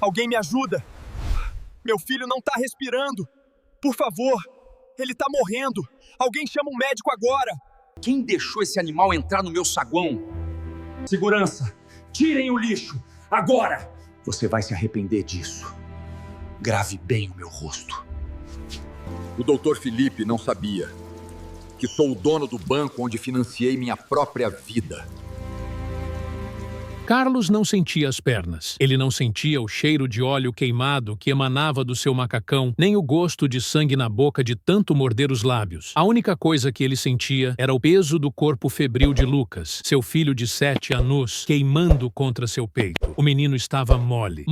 Alguém me ajuda! Meu filho não tá respirando! Por favor! Ele tá morrendo! Alguém chama um médico agora! Quem deixou esse animal entrar no meu saguão? Segurança! Tirem o lixo! Agora! Você vai se arrepender disso. Grave bem o meu rosto. O Dr. Felipe não sabia que sou o dono do banco onde financiei minha própria vida. Carlos não sentia as pernas. Ele não sentia o cheiro de óleo queimado que emanava do seu macacão, nem o gosto de sangue na boca de tanto morder os lábios. A única coisa que ele sentia era o peso do corpo febril de Lucas, seu filho de 7 anos, queimando contra seu peito. O menino estava mole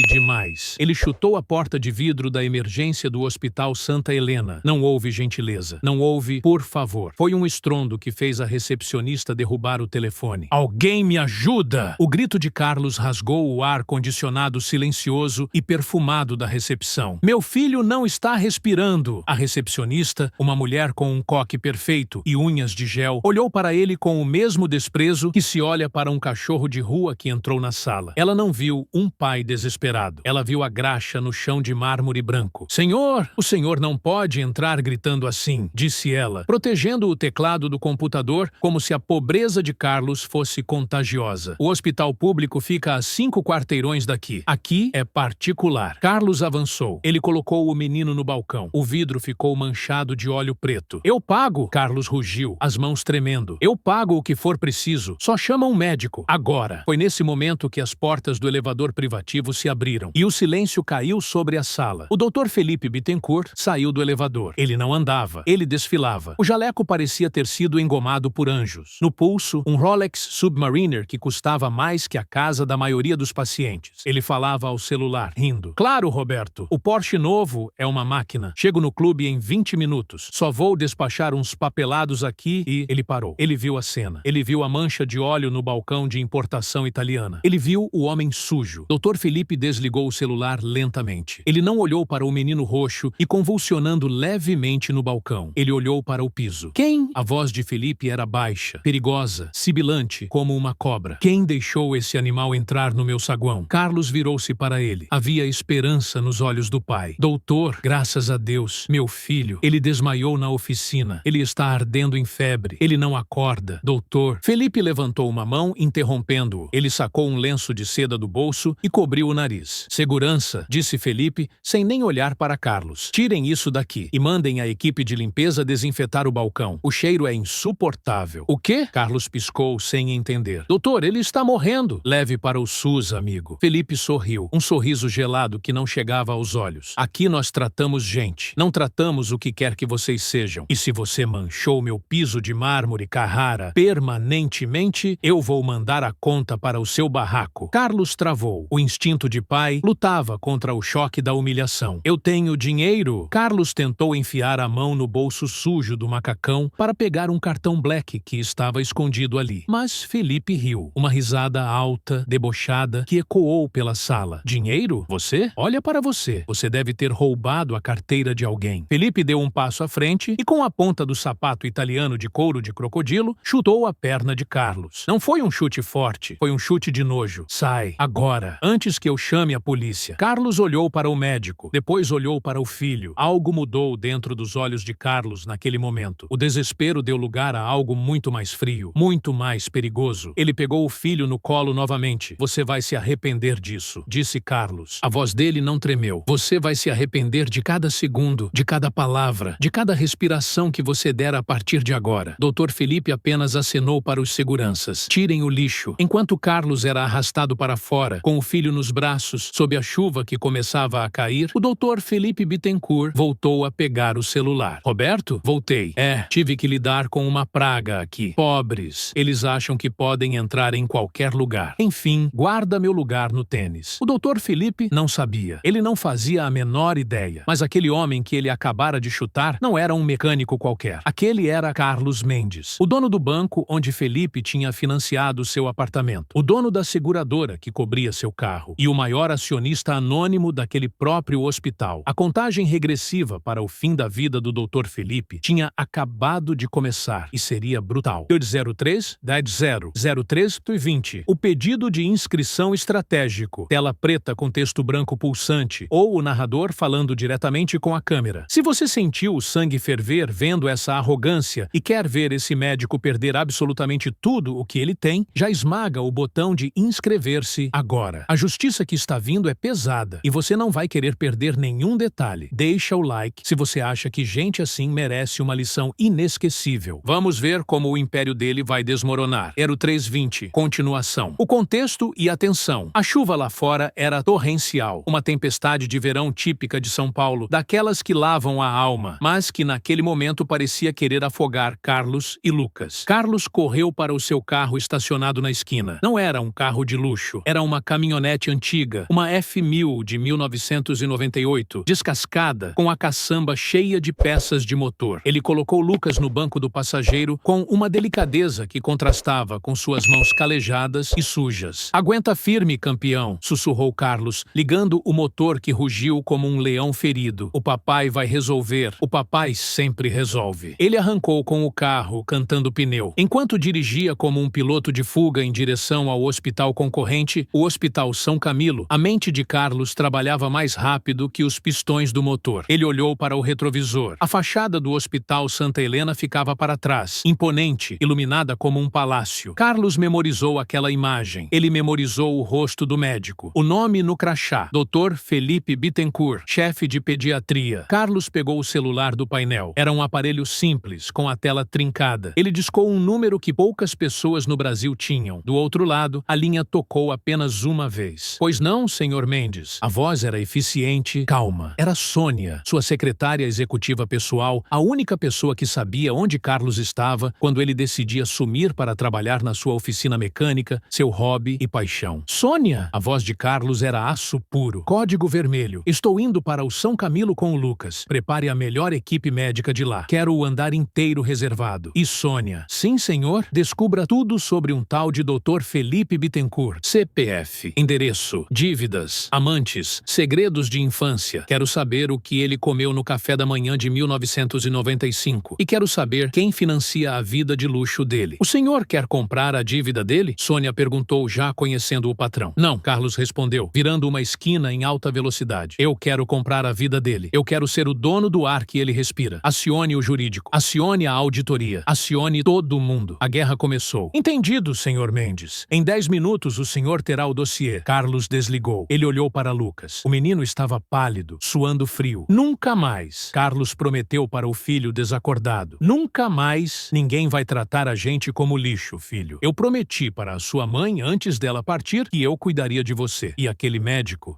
demais. Ele chutou a porta de vidro da emergência do Hospital Santa Helena. Não houve gentileza. Não houve, por favor. Foi um estrondo que fez a recepcionista derrubar o telefone. Alguém me ajuda! O grito de Carlos rasgou o ar condicionado silencioso e perfumado da recepção. Meu filho não está respirando. A recepcionista, uma mulher com um coque perfeito e unhas de gel, olhou para ele com o mesmo desprezo que se olha para um cachorro de rua que entrou na sala. Ela não viu um pai desesperado. Ela viu a graxa no chão de mármore branco. Senhor, o senhor não pode entrar gritando assim, disse ela, protegendo o teclado do computador como se a pobreza de Carlos fosse contagiosa. O hospital público fica a 5 quarteirões daqui. Aqui é particular. Carlos avançou. Ele colocou o menino no balcão. O vidro ficou manchado de óleo preto. Eu pago! Carlos rugiu, as mãos tremendo. Eu pago o que for preciso. Só chama um médico. Agora. Foi nesse momento que as portas do elevador privativo se abriram e o silêncio caiu sobre a sala. O Dr. Felipe Bittencourt saiu do elevador. Ele não andava. Ele desfilava. O jaleco parecia ter sido engomado por anjos. No pulso, um Rolex Submariner que custava mais que a casa da maioria dos pacientes. Ele falava ao celular, rindo. Claro, Roberto, o Porsche novo é uma máquina. Chego no clube em 20 minutos. Só vou despachar uns papelados aqui e... Ele parou. Ele viu a cena. Ele viu a mancha de óleo no balcão de importação italiana. Ele viu o homem sujo. Dr. Felipe desligou o celular lentamente. Ele não olhou para o menino roxo e convulsionando levemente no balcão. Ele olhou para o piso. Quem? A voz de Felipe era baixa, perigosa, sibilante, como uma cobra. Quem deixou esse animal entrar no meu saguão? Carlos virou-se para ele. Havia esperança nos olhos do pai. Doutor, graças a Deus, meu filho. Ele desmaiou na oficina. Ele está ardendo em febre. Ele não acorda. Doutor. Felipe levantou uma mão, interrompendo-o. Ele sacou um lenço de seda do bolso e cobriu o nariz. Segurança, disse Felipe, sem nem olhar para Carlos. Tirem isso daqui e mandem a equipe de limpeza desinfetar o balcão. O cheiro é insuportável. O quê? Carlos piscou sem entender. Doutor, ele está morrendo. Leve para o SUS, amigo. Felipe sorriu, um sorriso gelado que não chegava aos olhos. Aqui nós tratamos gente, não tratamos o que quer que vocês sejam. E se você manchou meu piso de mármore Carrara permanentemente, eu vou mandar a conta para o seu barraco. Carlos travou. O instinto de pai lutava contra o choque da humilhação. Eu tenho dinheiro? Carlos tentou enfiar a mão no bolso sujo do macacão para pegar um cartão black que estava escondido ali. Mas Felipe riu. Uma risada alta, debochada, que ecoou pela sala. Dinheiro? Você? Olha para você. Você deve ter roubado a carteira de alguém. Felipe deu um passo à frente e, com a ponta do sapato italiano de couro de crocodilo, chutou a perna de Carlos. Não foi um chute forte, foi um chute de nojo. Sai, agora, antes que eu chame a polícia. Carlos olhou para o médico, depois olhou para o filho. Algo mudou dentro dos olhos de Carlos naquele momento. O desespero deu lugar a algo muito mais frio, muito mais perigoso. Ele pegou o filho no colo novamente. Você vai se arrepender disso, disse Carlos. A voz dele não tremeu. Você vai se arrepender de cada segundo, de cada palavra, de cada respiração que você der a partir de agora. Dr. Felipe apenas acenou para os seguranças. Tirem o lixo. Enquanto Carlos era arrastado para fora, com o filho nos braços, sob a chuva que começava a cair, o Dr. Felipe Bittencourt voltou a pegar o celular. Roberto? Voltei. Tive que lidar com uma praga aqui. Pobres. Eles acham que podem entrar em qualquer lugar. Enfim, guarda meu lugar no tênis. O Dr. Felipe não sabia. Ele não fazia a menor ideia. Mas aquele homem que ele acabara de chutar não era um mecânico qualquer. Aquele era Carlos Mendes, o dono do banco onde Felipe tinha financiado seu apartamento, o dono da seguradora que cobria seu carro e o maior acionista anônimo daquele próprio hospital. A contagem regressiva para o fim da vida do Dr. Felipe tinha acabado de começar e seria brutal. 03, 10-0, 03, 20. Digite o pedido de inscrição estratégico, tela preta com texto branco pulsante, ou o narrador falando diretamente com a câmera. Se você sentiu o sangue ferver vendo essa arrogância e quer ver esse médico perder absolutamente tudo o que ele tem, já esmaga o botão de inscrever-se agora. A justiça que está vindo é pesada e você não vai querer perder nenhum detalhe. Deixa o like se você acha que gente assim merece uma lição inesquecível. Vamos ver como o império dele vai desmoronar. Era o 320. Continuação. O contexto e atenção. A chuva lá fora era torrencial. Uma tempestade de verão típica de São Paulo, daquelas que lavam a alma, mas que naquele momento parecia querer afogar Carlos e Lucas. Carlos correu para o seu carro estacionado na esquina. Não era um carro de luxo. Era uma caminhonete antiga, uma F1000 de 1998, descascada, com a caçamba cheia de peças de motor. Ele colocou Lucas no banco do passageiro com uma delicadeza que contrastava com suas mãos calejadas e sujas. "Aguenta firme, campeão", sussurrou Carlos, ligando o motor que rugiu como um leão ferido. "O papai vai resolver. O papai sempre resolve." Ele arrancou com o carro, cantando pneu. Enquanto dirigia como um piloto de fuga em direção ao hospital concorrente, o Hospital São Camilo, a mente de Carlos trabalhava mais rápido que os pistões do motor. Ele olhou para o retrovisor. A fachada do Hospital Santa Helena ficava para trás, imponente, iluminada como um palácio. Carlos memorizou aquela imagem. Ele memorizou o rosto do médico, o nome no crachá: Dr. Felipe Bittencourt, chefe de pediatria. Carlos pegou o celular do painel. Era um aparelho simples, com a tela trincada. Ele discou um número que poucas pessoas no Brasil tinham. Do outro lado, a linha tocou apenas uma vez. "Pois não, Sr. Mendes?" A voz era eficiente, calma. Era Sônia, sua secretária executiva pessoal, a única pessoa que sabia onde Carlos estava quando ele decidia sumir para trabalhar na sua oficina mecânica, seu hobby e paixão. "Sônia!" A voz de Carlos era aço puro. "Código vermelho. Estou indo para o São Camilo com o Lucas. Prepare a melhor equipe médica de lá. Quero o andar inteiro reservado." E Sônia: "Sim, senhor. Descubra tudo sobre um tal de Dr. Felipe Bittencourt. CPF, endereço, dívidas, amantes, segredos de infância. Quero saber o que ele comeu no café da manhã de 1995. E quero saber quem financia a vida de luxo dele." "O senhor quer comprar a dívida dele?" Sônia perguntou, já conhecendo o patrão. "Não", Carlos respondeu, virando uma esquina em alta velocidade. "Eu quero comprar a vida dele. Eu quero ser o dono do ar que ele respira. Acione o jurídico. Acione a auditoria. Acione todo mundo." A guerra começou. "Entendido, Sr. Mendes. Em 10 minutos o senhor terá o dossiê." Carlos desligou. Ele olhou para Lucas. O menino estava pálido, suando frio. "Nunca mais", Carlos prometeu para o filho desacordado. "Nunca mais ninguém vai tratar a gente como lixo, filho. Eu prometi para a sua mãe, antes dela partir, que eu cuidaria de você. E aquele médico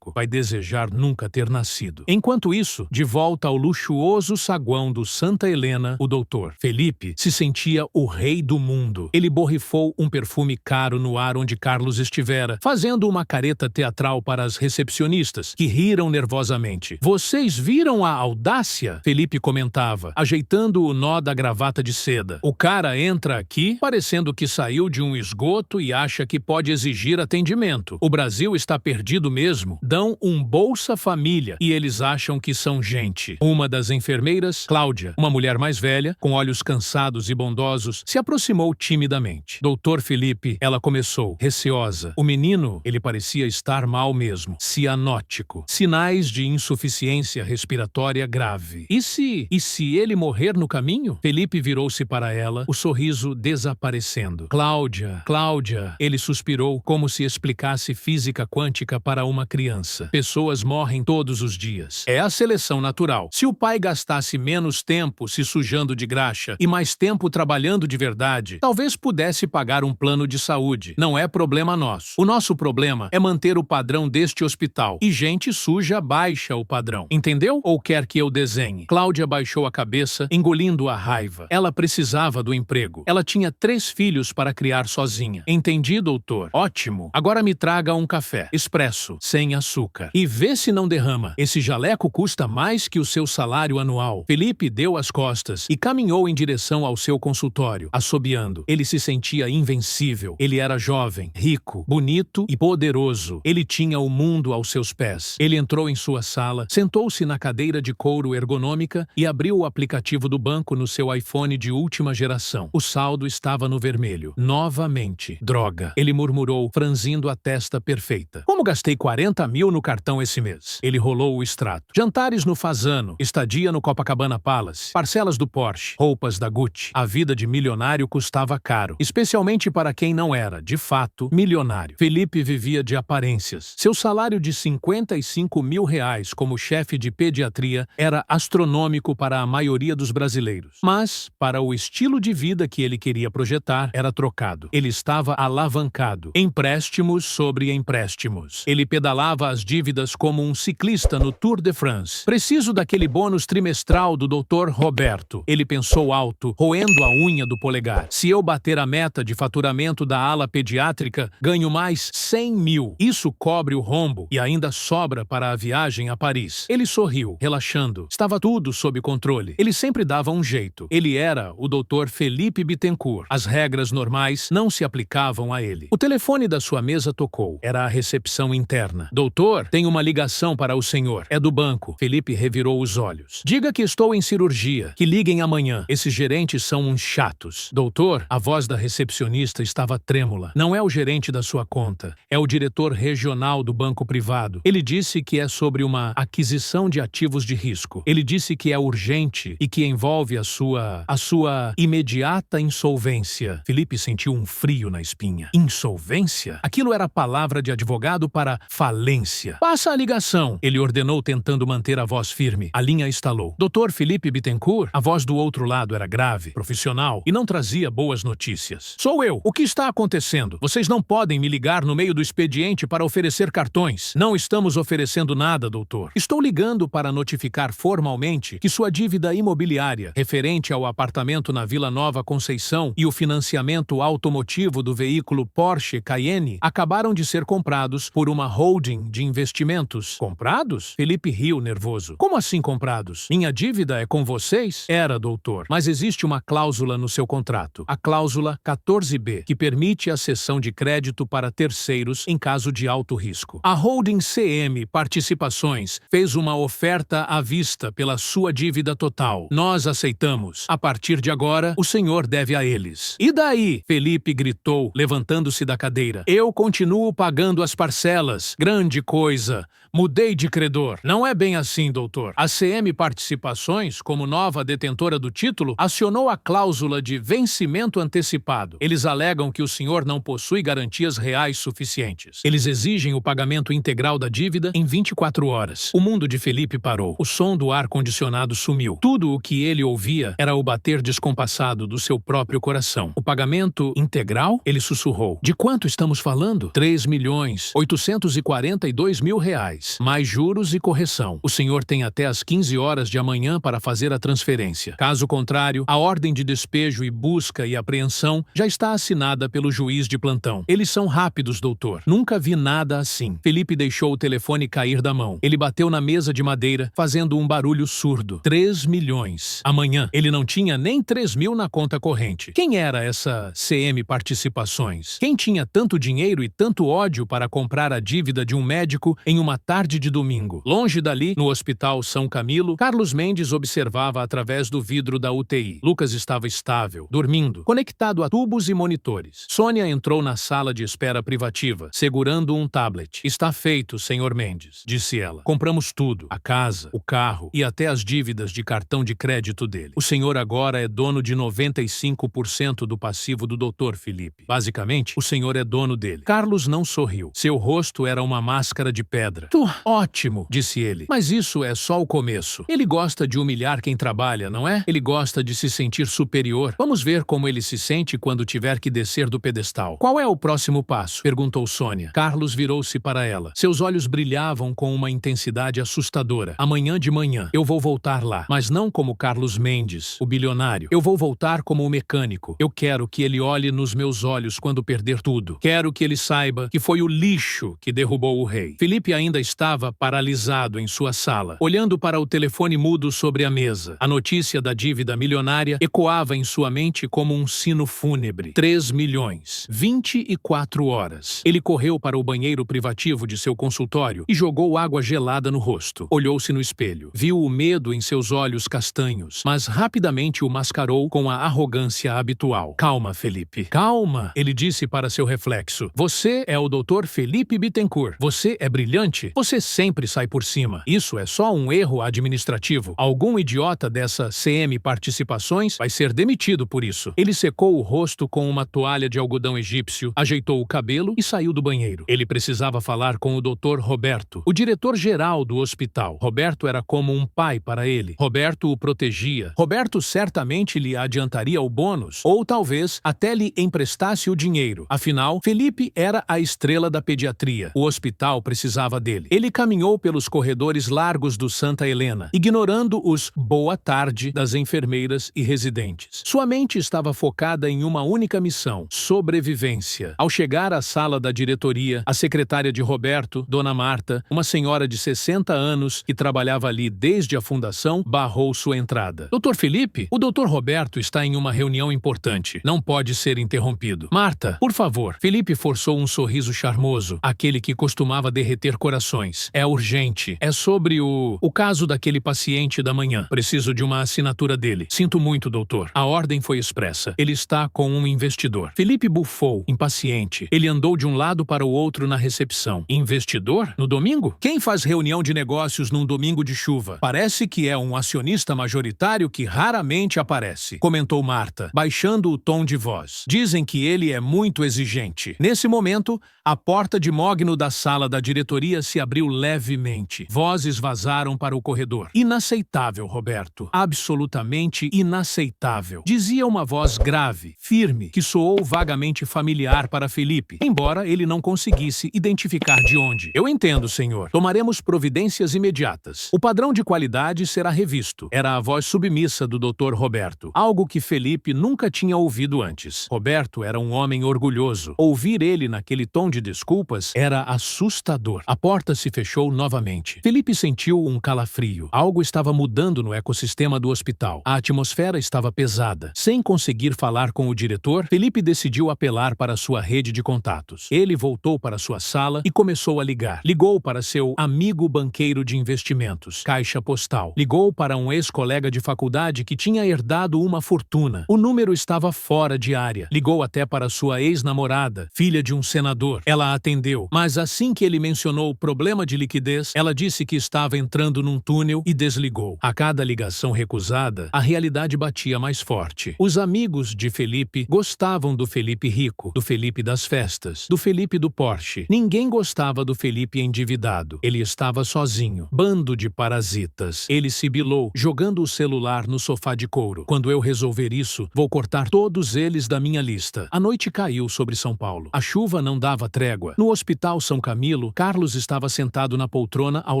vai desejar nunca ter nascido." Enquanto isso, de volta ao luxuoso saguão do Santa Helena, o doutor Felipe se sentia o rei do mundo. Ele borrifou um perfume caro no ar onde Carlos estivera, fazendo uma careta teatral para as recepcionistas, que riram nervosamente. "Vocês viram a audácia?" Felipe comentava, ajeitando o nó da gravata de seda. "O cara entra aqui parecendo que saiu de um esgoto e acha que pode exigir atendimento. O Brasil está perdido mesmo. Dão um Bolsa Família e eles acham que são gente." Uma das enfermeiras, Cláudia, uma mulher mais velha, com olhos cansados e bondosos, se aproximou timidamente. "Doutor Felipe", ela começou, receosa. "O menino, ele parecia estar mal mesmo. Cianótico. Sinais de insuficiência respiratória grave. E se ele morrer no caminho?" Felipe virou-se para ela, o sorriso desaparecendo. Cláudia, ele suspirou como se explicasse física quântica para uma criança. "Pessoas morrem todos os dias. É a seleção natural. Se o pai gastasse menos tempo se sujando de graxa e mais tempo trabalhando de verdade, talvez pudesse pagar um plano de saúde. Não é problema nosso. O nosso problema é manter o padrão deste hospital. E gente suja baixa o padrão. Entendeu? Ou quer que eu desenhe?" Cláudia baixou a cabeça, engolindo a raiva. Ela precisava do emprego. Ela tinha 3 filhos para criar sozinha. "Entendi, doutor. Ótimo. Agora me traga um café. Expresso, sem açúcar. E vê se não derrama. Esse jaleco custa mais que o seu salário anual." Felipe deu as costas e caminhou em direção ao seu consultório, assobiando. Ele se sentia invencível. Ele era jovem, rico, bonito e poderoso. Ele tinha o mundo aos seus pés. Ele entrou em sua sala, sentou-se na cadeira de couro ergonômica e abriu o aplicativo do banco no seu iPhone de última geração. O saldo estava no vermelho. Novamente. mente. Droga, ele murmurou, franzindo a testa perfeita. Como gastei 40 mil no cartão esse mês? Ele rolou o extrato. Jantares no Fasano, estadia no Copacabana Palace, parcelas do Porsche, roupas da Gucci. A vida de milionário custava caro, especialmente para quem não era, de fato, milionário. Felipe vivia de aparências. Seu salário de 55 mil reais como chefe de pediatria era astronômico para a maioria dos brasileiros. Mas, para o estilo de vida que ele queria projetar, era trocado. Ele estava alavancado. Empréstimos sobre empréstimos. Ele pedalava as dívidas como um ciclista no Tour de France. Preciso daquele bônus trimestral do Dr. Roberto. Ele pensou alto, roendo a unha do polegar. Se eu bater a meta de faturamento da ala pediátrica, ganho mais 100 mil. Isso cobre o rombo e ainda sobra para a viagem a Paris. Ele sorriu, relaxando. Estava tudo sob controle. Ele sempre dava um jeito. Ele era o Dr. Felipe Bittencourt. As regras normais não se aplicavam a ele. O telefone da sua mesa tocou. Era a recepção interna. Doutor, tem uma ligação para o senhor. É do banco. Felipe revirou os olhos. Diga que estou em cirurgia. Que liguem amanhã. Esses gerentes são uns chatos. Doutor, a voz da recepcionista estava trêmula. Não é o gerente da sua conta. É o diretor regional do banco privado. Ele disse que é sobre uma aquisição de ativos de risco. Ele disse que é urgente e que envolve a sua imediata insolvência. Felipe sentiu um frio na espinha. Insolvência? Aquilo era a palavra de advogado para falência. Passa a ligação, ele ordenou tentando manter a voz firme. A linha estalou. Dr. Felipe Bittencourt? A voz do outro lado era grave, profissional e não trazia boas notícias. Sou eu. O que está acontecendo? Vocês não podem me ligar no meio do expediente para oferecer cartões. Não estamos oferecendo nada, doutor. Estou ligando para notificar formalmente que sua dívida imobiliária, referente ao apartamento na Vila Nova Conceição e o financiamento automotivo do veículo Porsche Cayenne, acabaram de ser comprados por uma holding de investimentos. Comprados? Felipe riu nervoso. Como assim comprados? Minha dívida é com vocês? Era, doutor. Mas existe uma cláusula no seu contrato. A cláusula 14B, que permite a cessão de crédito para terceiros em caso de alto risco. A holding CM Participações fez uma oferta à vista pela sua dívida total. Nós aceitamos. A partir de agora, o senhor deve a eles. E daí? Felipe gritou, levantando-se da cadeira. Eu continuo pagando as parcelas. Grande coisa. Mudei de credor. Não é bem assim, doutor. A CM Participações, como nova detentora do título, acionou a cláusula de vencimento antecipado. Eles alegam que o senhor não possui garantias reais suficientes. Eles exigem o pagamento integral da dívida em 24 horas. O mundo de Felipe parou. O som do ar-condicionado sumiu. Tudo o que ele ouvia era o bater descompassado do seu próprio coração. O pagamento integral? Ele sussurrou. De quanto estamos falando? 3.842.000 reais. Mais juros e correção. O senhor tem até às 15 horas de amanhã para fazer a transferência. Caso contrário, a ordem de despejo e busca e apreensão já está assinada pelo juiz de plantão. Eles são rápidos, doutor. Nunca vi nada assim. Felipe deixou o telefone cair da mão. Ele bateu na mesa de madeira, fazendo um barulho surdo. 3 milhões. Amanhã, ele não tinha nem 3 mil na conta corrente. Quem era essa CM Participações? Quem tinha tanto dinheiro e tanto ódio para comprar a dívida de um médico em uma tarde de domingo? Longe dali, no Hospital São Camilo, Carlos Mendes observava através do vidro da UTI. Lucas estava estável, dormindo, conectado a tubos e monitores. Sônia entrou na sala de espera privativa, segurando um tablet. Está feito, senhor Mendes, disse ela. Compramos tudo, a casa, o carro e até as dívidas de cartão de crédito dele. O senhor agora é dono de 95% do passivo do Dr. Felipe. Basicamente, o senhor é dono dele. Carlos não sorriu. Seu rosto era uma máscara de pedra. Ótimo, disse ele. Mas isso é só o começo. Ele gosta de humilhar quem trabalha, não é? Ele gosta de se sentir superior. Vamos ver como ele se sente quando tiver que descer do pedestal. Qual é o próximo passo? Perguntou Sônia. Carlos virou-se para ela. Seus olhos brilhavam com uma intensidade assustadora. Amanhã de manhã, eu vou voltar lá. Mas não como Carlos Mendes, o bilionário. Eu vou voltar como o mecânico. Eu quero que ele olhe nos meus olhos quando perder tudo. Quero que ele saiba que foi o lixo que derrubou o rei. Felipe ainda estava paralisado em sua sala, olhando para o telefone mudo sobre a mesa. A notícia da dívida milionária ecoava em sua mente como um sino fúnebre. 3 milhões. 24 horas. Ele correu para o banheiro privativo de seu consultório e jogou água gelada no rosto. Olhou-se no espelho. Viu o medo em seus olhos castanhos, mas rapidamente o mascarou com a arrogância habitual. Calma, Felipe. Calma, ele disse para seu reflexo. Você é o Dr. Felipe Bittencourt. Você é brilhante. Você sempre sai por cima. Isso é só um erro administrativo. Algum idiota dessa CM Participações vai ser demitido por isso. Ele secou o rosto com uma toalha de algodão egípcio, ajeitou o cabelo e saiu do banheiro. Ele precisava falar com o Dr. Roberto, o diretor-geral do hospital. Roberto era como um pai para ele. Roberto o protegia. Roberto certamente lhe adiantaria o bônus, ou talvez até lhe emprestasse o dinheiro. Afinal, Felipe era a estrela da pediatria. O hospital precisava dele. Ele caminhou pelos corredores largos do Santa Helena, ignorando os boa tarde das enfermeiras e residentes. Sua mente estava focada em uma única missão: sobrevivência. Ao chegar à sala da diretoria, a secretária de Roberto, Dona Marta, uma senhora de 60 anos que trabalhava ali desde a fundação, barrou sua entrada. Dr. Felipe, o Dr. Roberto está em uma reunião importante. Não pode ser interrompido. Marta, por favor. Felipe forçou um sorriso charmoso, aquele que costumava derreter corações. É urgente. É sobre o caso daquele paciente da manhã. Preciso de uma assinatura dele. Sinto muito, doutor. A ordem foi expressa. Ele está com um investidor. Felipe bufou, impaciente. Ele andou de um lado para o outro na recepção. Investidor? No domingo? Quem faz reunião de negócios num domingo de chuva? Parece que é um acionista majoritário que raramente aparece, comentou Marta, baixando o tom de voz. Dizem que ele é muito exigente. Nesse momento, a porta de mogno da sala da diretoria se abriu levemente. Vozes vazaram para o corredor. Inaceitável, Roberto. Absolutamente inaceitável. Dizia uma voz grave, firme, que soou vagamente familiar para Felipe, embora ele não conseguisse identificar de onde. Eu entendo, senhor. Tomaremos providências imediatas. O padrão de qualidade será revisto. Era a voz submissa do Dr. Roberto, algo que Felipe nunca tinha ouvido antes. Roberto era um homem orgulhoso. Ouvir ele naquele tom de desculpas era assustador. A porta se fechou novamente. Felipe sentiu um calafrio. Algo estava mudando no ecossistema do hospital. A atmosfera estava pesada. Sem conseguir falar com o diretor, Felipe decidiu apelar para sua rede de contatos. Ele voltou para sua sala e começou a ligar. Ligou para seu amigo banqueiro de investimentos, Caixa Postal. Ligou para um ex-colega de faculdade que tinha herdado uma fortuna. O número estava fora de área. Ligou até para sua ex-namorada, filha de um senador. Ela atendeu, mas assim que ele mencionou o problema de liquidez, ela disse que estava entrando num túnel e desligou. A cada ligação recusada, a realidade batia mais forte. Os amigos de Felipe gostavam do Felipe rico, do Felipe das festas, do Felipe do Porsche. Ninguém gostava do Felipe endividado. Ele estava sozinho. Bando de parasitas. Ele sibilou, jogando o celular no sofá de couro. Quando eu resolver isso, vou cortar todos eles da minha lista. A noite caiu sobre São Paulo. A chuva não dava trégua. No Hospital São Camilo, Carlos estava sentado na poltrona ao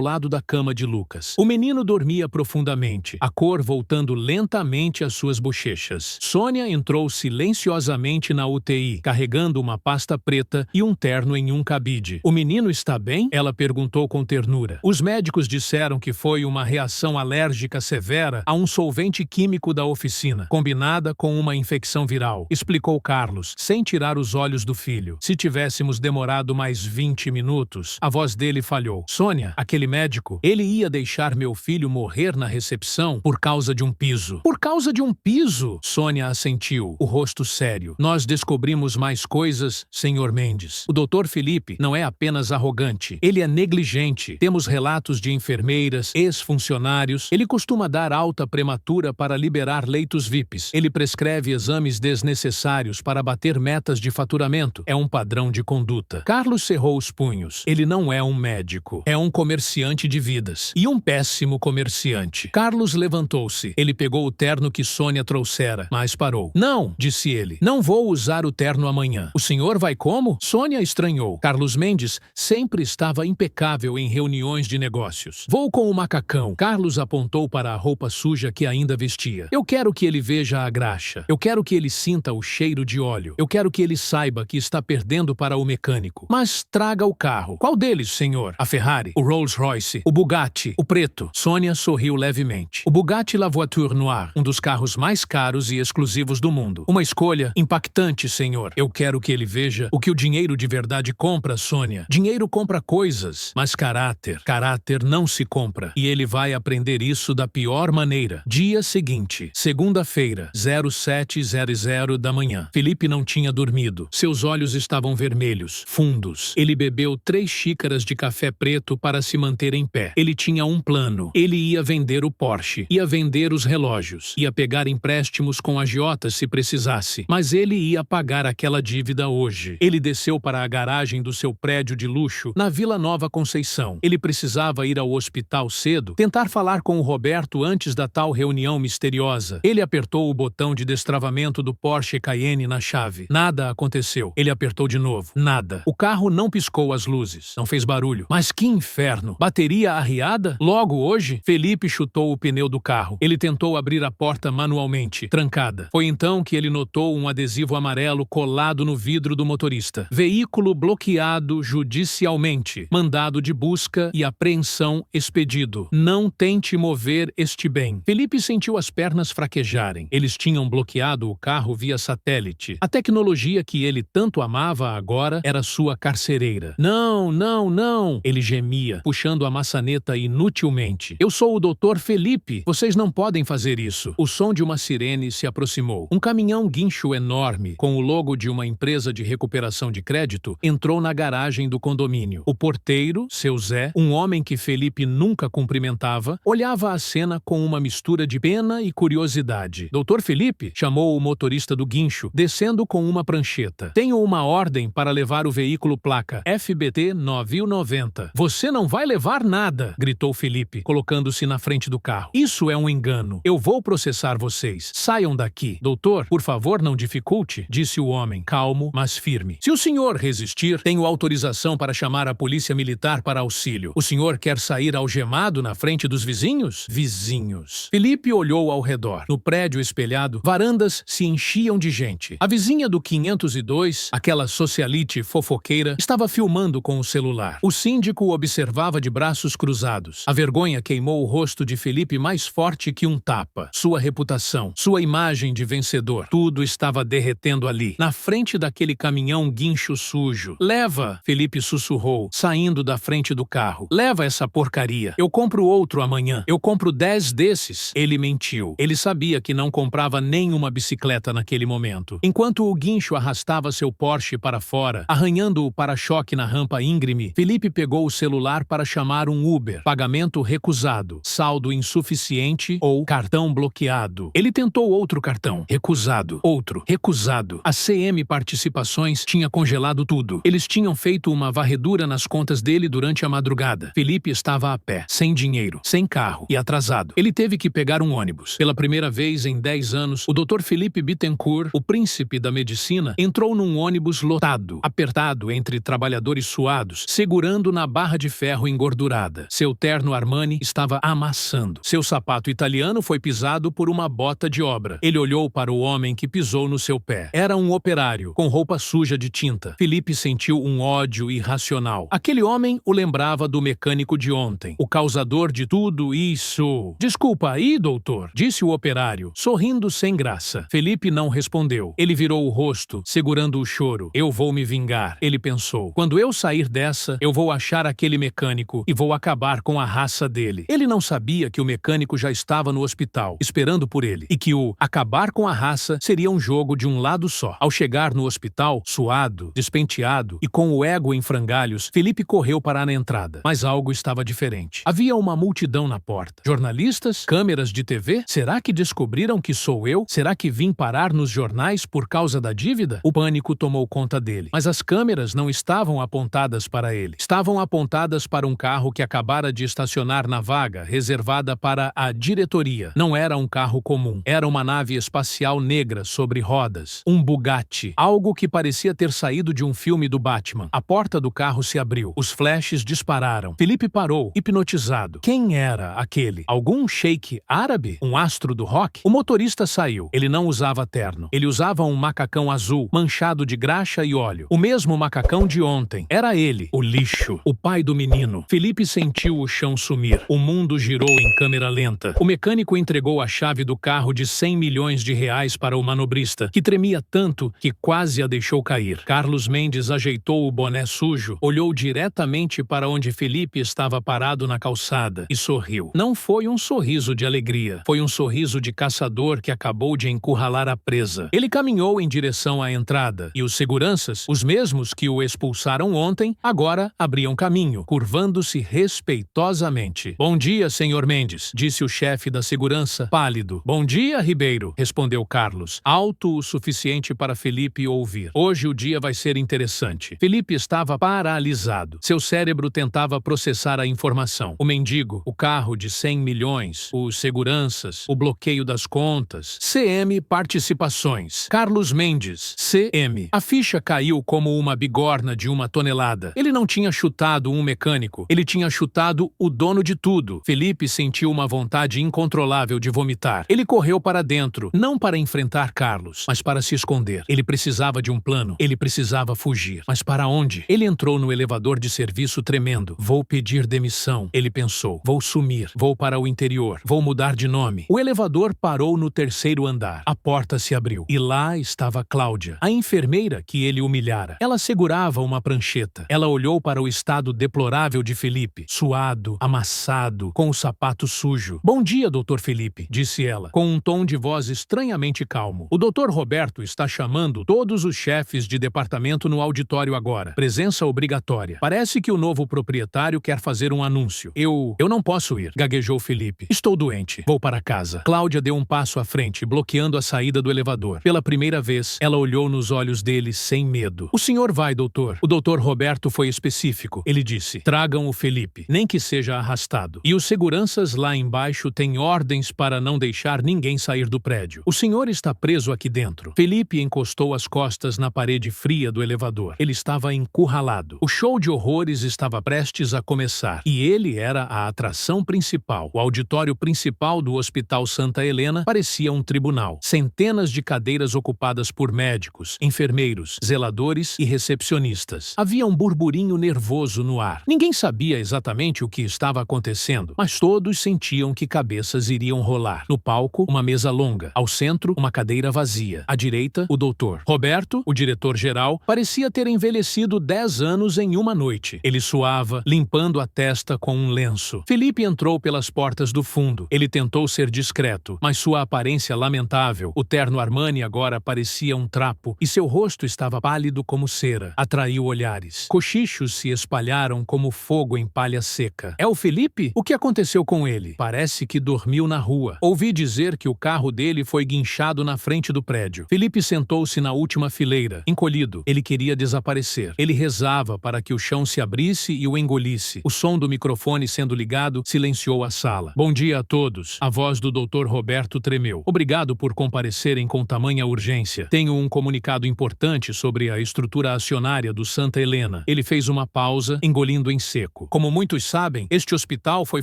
lado da cama de Lucas. O menino dormia profundamente, a cor voltando lentamente às suas bochechas. Sônia entrou silenciosamente na UTI, carregando uma pasta preta e um terno em um cabide. O menino está bem? Ela perguntou com ternura. Os médicos disseram que foi uma reação alérgica severa a um solvente químico da oficina, combinada com uma infecção viral, explicou Carlos, sem tirar os olhos do filho. Se tivéssemos demorado mais 20 minutos, a voz dele falhou. Sônia, aquele médico, ele ia deixar meu filho morrer na recepção por causa de um piso. Por causa de um piso? Sônia assentiu, o rosto sério. Nós descobrimos mais coisas, Sr. Mendes. O Dr. Felipe não é apenas arrogante, ele é negligente. Temos relatos de enfermeiras, ex-funcionários. Ele costuma dar alta prematura para liberar leitos VIPs. Ele prescreve exames desnecessários para bater metas de faturamento. É um padrão de conduta. Carlos cerrou os punhos. Ele não é um médico. É um comerciante de vidas. E um péssimo comerciante. Carlos levantou-se. Ele pegou o terno que Sônia trouxera, mas parou. Não, disse ele. Não vou usar o terno amanhã. O senhor vai como? Sônia estranhou. Carlos Mendes sempre estava impecável em reuniões de negócios. Vou com o macacão. Carlos apontou para a roupa suja que ainda vestia. Eu quero que ele veja a graxa. Eu quero que ele sinta o cheiro de óleo. Eu quero que ele saiba que está perdendo para o mecânico. Mas traga o carro. Qual deles, senhor? A Ferrari? O Rolls-Royce? O Bugatti? O preto? Sônia sorriu levemente. O Bugatti La Voiture Noire, um dos carros mais caros e exclusivos do mundo. Uma escolha impactante, senhor. Eu quero que ele veja o que o dinheiro de verdade compra, Sônia. Dinheiro compra coisas, mas caráter não se compra. E ele vai aprender isso da pior maneira. Dia seguinte, segunda-feira, 07:00 da manhã. manhã. Felipe não tinha dormido. Seus olhos estavam vermelhos, fundos. Ele bebeu 3 xícaras de café preto para se manter em pé. Ele tinha um plano. Ele ia vender o Porsche, ia vender os relógios, ia pegar empréstimos com agiotas se precisasse, mas ele ia pagar aquela dívida hoje. Ele desceu para a garagem do seu prédio de luxo na Vila Nova Conceição. Ele precisava ir ao hospital cedo, tentar falar com o Roberto antes da tal reunião misteriosa. Ele apertou o botão de destravamento do Porsche Cayenne na chave. Nada aconteceu. Ele apertou de novo. Nada. O carro não piscou as luzes. Não fez barulho. Mas que inferno! Bateria arriada? Logo hoje? Felipe chutou o pneu do carro. Ele tentou abrir a porta manualmente, trancada. Foi então que ele notou um adesivo amarelo colado no vidro do motorista. Veículo bloqueado judicialmente. Mandado de busca e apreensão expedido. Não tente mover este bem. Felipe sentiu as pernas fraquejarem. Eles tinham bloqueado o carro via satélite. A tecnologia que ele tanto amava agora era sua carcereira. Não, não, não! Ele gemia, puxando a maçaneta inutilmente. Eu sou o Dr. Felipe. Vocês não podem fazer isso. O som de uma sirene se aproximou. Um caminhão guincho enorme, com o logo de uma empresa de recuperação de crédito, entrou na garagem do condomínio. O porteiro, seu Zé, um homem que Felipe nunca cumprimentava, olhava a cena com uma mistura de pena e curiosidade. Dr. Felipe chamou o motorista do guincho, descendo com uma prancheta. Tenho uma ordem para levar o veículo placa FBT 9090. Você não vai levar nada, gritou Felipe, colocando-se na frente do carro. Isso é um engano. Eu vou processar vocês. Saiam daqui. Doutor, por favor, não dificulte, disse o homem, calmo, mas firme. Se o senhor resistir, tenho autorização para chamar a polícia militar para auxílio. O senhor quer sair algemado na frente dos vizinhos? Vizinhos. Felipe olhou ao redor. No prédio espelhado, varandas se enchiam de gente. A vizinha do 502, aquela socialite fofoqueira, estava filmando com o celular. O síndico observava de braços cruzados. A vergonha queimou o rosto de Felipe mais forte que um tapa. Sua reputação, sua imagem de vencedor, tudo estava derretendo ali, na frente daquele caminhão guincho sujo. Leva, Felipe sussurrou, saindo da frente do carro. Leva essa porcaria. Eu compro outro amanhã. Eu compro 10 desses. Ele mentiu. Ele sabia que não comprava nenhuma bicicleta naquele momento. Enquanto o guincho arrastava seu Porsche para fora, arranhando o para-choque na rampa íngreme, Felipe pegou o celular para chamar um Uber. Pagamento recusado. Saldo insuficiente ou cartão bloqueado. Ele tentou outro cartão. Recusado. Outro. Recusado. A CM Participações tinha congelado tudo. Eles tinham feito uma varredura nas contas dele durante a madrugada. Felipe estava a pé, sem dinheiro, sem carro e atrasado. Ele teve que pegar um ônibus. Pela primeira vez em 10 anos, o Dr. Felipe Bittencourt, o príncipe da medicina, entrou num ônibus lotado, apertado entre trabalhadores suados, segurando na barra de ferro engordurada. Seu terno Armani estava amassando. Seu sapato italiano foi pisado por uma bota de obra. Ele olhou para o homem que pisou no seu pé. Era um operário, com roupa suja de tinta. Felipe sentiu um ódio irracional. Aquele homem o lembrava do mecânico de ontem, o causador de tudo isso. Desculpa aí, doutor, disse o operário, sorrindo sem graça. Felipe não respondeu. Ele virou o rosto, segurando o choro. Eu vou me vingar, ele pensou. Quando eu sair dessa, eu vou achar aquele mecânico e vou acabar com a raça dele. Ele não sabia que o mecânico já estava no hospital, esperando por ele, e que o acabar com a raça seria um jogo de um lado só. Ao chegar no hospital, suado, despenteado e com o ego em frangalhos, Felipe correu para a entrada. Mas algo estava diferente. Havia uma multidão na porta. Jornalistas? Câmeras de TV? Será que descobriram que sou eu? Será que vim parar nos jornais por causa da dívida? O pânico tomou conta dele. Mas as câmeras não estavam apontadas para ele. Estavam apontadas para um carro que acabara de estacionar na vaga reservada para a diretoria. Não era um carro comum. Era uma nave espacial negra sobre rodas. Um Bugatti. Algo que parecia ter saído de um filme do Batman. A porta do carro se abriu. Os flashes dispararam. Felipe parou, hipnotizado. Quem era aquele? Algum sheik árabe? Um astro do rock? O motorista saiu. Ele não usava terno. Ele usava um macacão azul, manchado de graxa e óleo. O mesmo macacão de ontem. Era ele, o lixo, o pai do menino. Felipe sentiu o chão sumir. O mundo girou em câmera lenta. O mecânico entregou a chave do carro de 100 milhões de reais para o manobrista, que tremia tanto que quase a deixou cair. Carlos Mendes ajeitou o boné sujo, olhou diretamente para onde Felipe estava parado na calçada e sorriu. Não foi um sorriso de alegria. Foi um sorriso de caçador que acabou de encurralar a presa. Ele caminhou em direção à entrada, e os seguranças, os mesmos que o expulsaram ontem, agora abriam caminho, curvando-se respeitosamente. Bom dia, senhor Mendes, disse o chefe da segurança, pálido. Bom dia, Ribeiro, respondeu Carlos, alto o suficiente para Felipe ouvir. Hoje o dia vai ser interessante. Felipe estava paralisado. Seu cérebro tentava processar a informação. O mendigo, o carro de 100 milhões, os seguranças, o bloqueio das contas, CM Participações, Carlos Mendes, CM. A ficha caiu como uma bigorna de 1 tonelada. Ele não tinha chutado um mecânico, ele tinha chutado o dono de tudo. Felipe sentiu uma vontade incontrolável de vomitar. Ele correu para dentro, não para enfrentar Carlos, mas para se esconder. Ele precisava de um plano, ele precisava fugir. Mas para onde? Ele entrou no elevador de serviço tremendo. Vou pedir demissão, ele pensou. Vou sumir, vou para o interior, vou mudar de nome. O elevador parou no 3º andar. A porta se abriu e lá estava Cláudia, a enfermeira que ele humilhara. Ela segurava uma prancheta. Ela olhou para o estado deplorável de Felipe, suado, amassado, com o sapato sujo. Bom dia, Dr. Felipe, disse ela, com um tom de voz estranhamente calmo. O Dr. Roberto está chamando todos os chefes de departamento no auditório agora. Presença obrigatória. Parece que o novo proprietário quer fazer um anúncio. Eu não posso ir, gaguejou Felipe. Estou doente. Vou para casa. Cláudia deu um passo à frente, bloqueando a saída do elevador. Pela primeira vez, ela olhou nos olhos dele sem medo. O senhor vai, doutor. O Dr. Roberto foi específico. Ele disse, tragam o Felipe, nem que seja arrastado. E os seguranças lá embaixo têm ordens para não deixar ninguém sair do prédio. O senhor está preso aqui dentro. Felipe encostou as costas na parede fria do elevador. Ele estava encurralado. O show de horrores estava prestes a começar. E ele era a atração principal. O auditório principal do Hospital Santa Helena parecia um tribunal. Centenas de cadeiras ocupadas por médicos, enfermeiros, zeladores e recepcionistas. Havia um burburinho nervoso no ar. Ninguém sabia exatamente o que estava acontecendo, mas todos sentiam que cabeças iriam rolar. No palco, uma mesa longa. Ao centro, uma cadeira vazia. À direita, o doutor. Roberto, o diretor-geral, parecia ter envelhecido 10 anos em uma noite. Ele suava, limpando a testa com um lenço. Felipe entrou pelas portas do fundo. Ele tentou ser discreto, mas sua aparência lamentável, o terno Armani agora parecia um trapo e seu rosto estava pálido como cera. Atraiu olhares. Cochichos se espalharam como fogo em palha seca. É o Felipe? O que aconteceu com ele? Parece que dormiu na rua. Ouvi dizer que o carro dele foi guinchado na frente do prédio. Felipe sentou-se na última fileira, encolhido. Ele queria desaparecer. Ele rezava para que o chão se abrisse e o engolisse. O som do microfone sendo ligado silenciou a sala. Bom dia a todos. A voz do Dr. Roberto tremeu. Obrigado por comparecerem com tamanha urgência. Tenho um comunicado importante sobre a estrutura acionária do Santa Helena. Ele fez uma pausa, engolindo em seco. Como muitos sabem, este hospital foi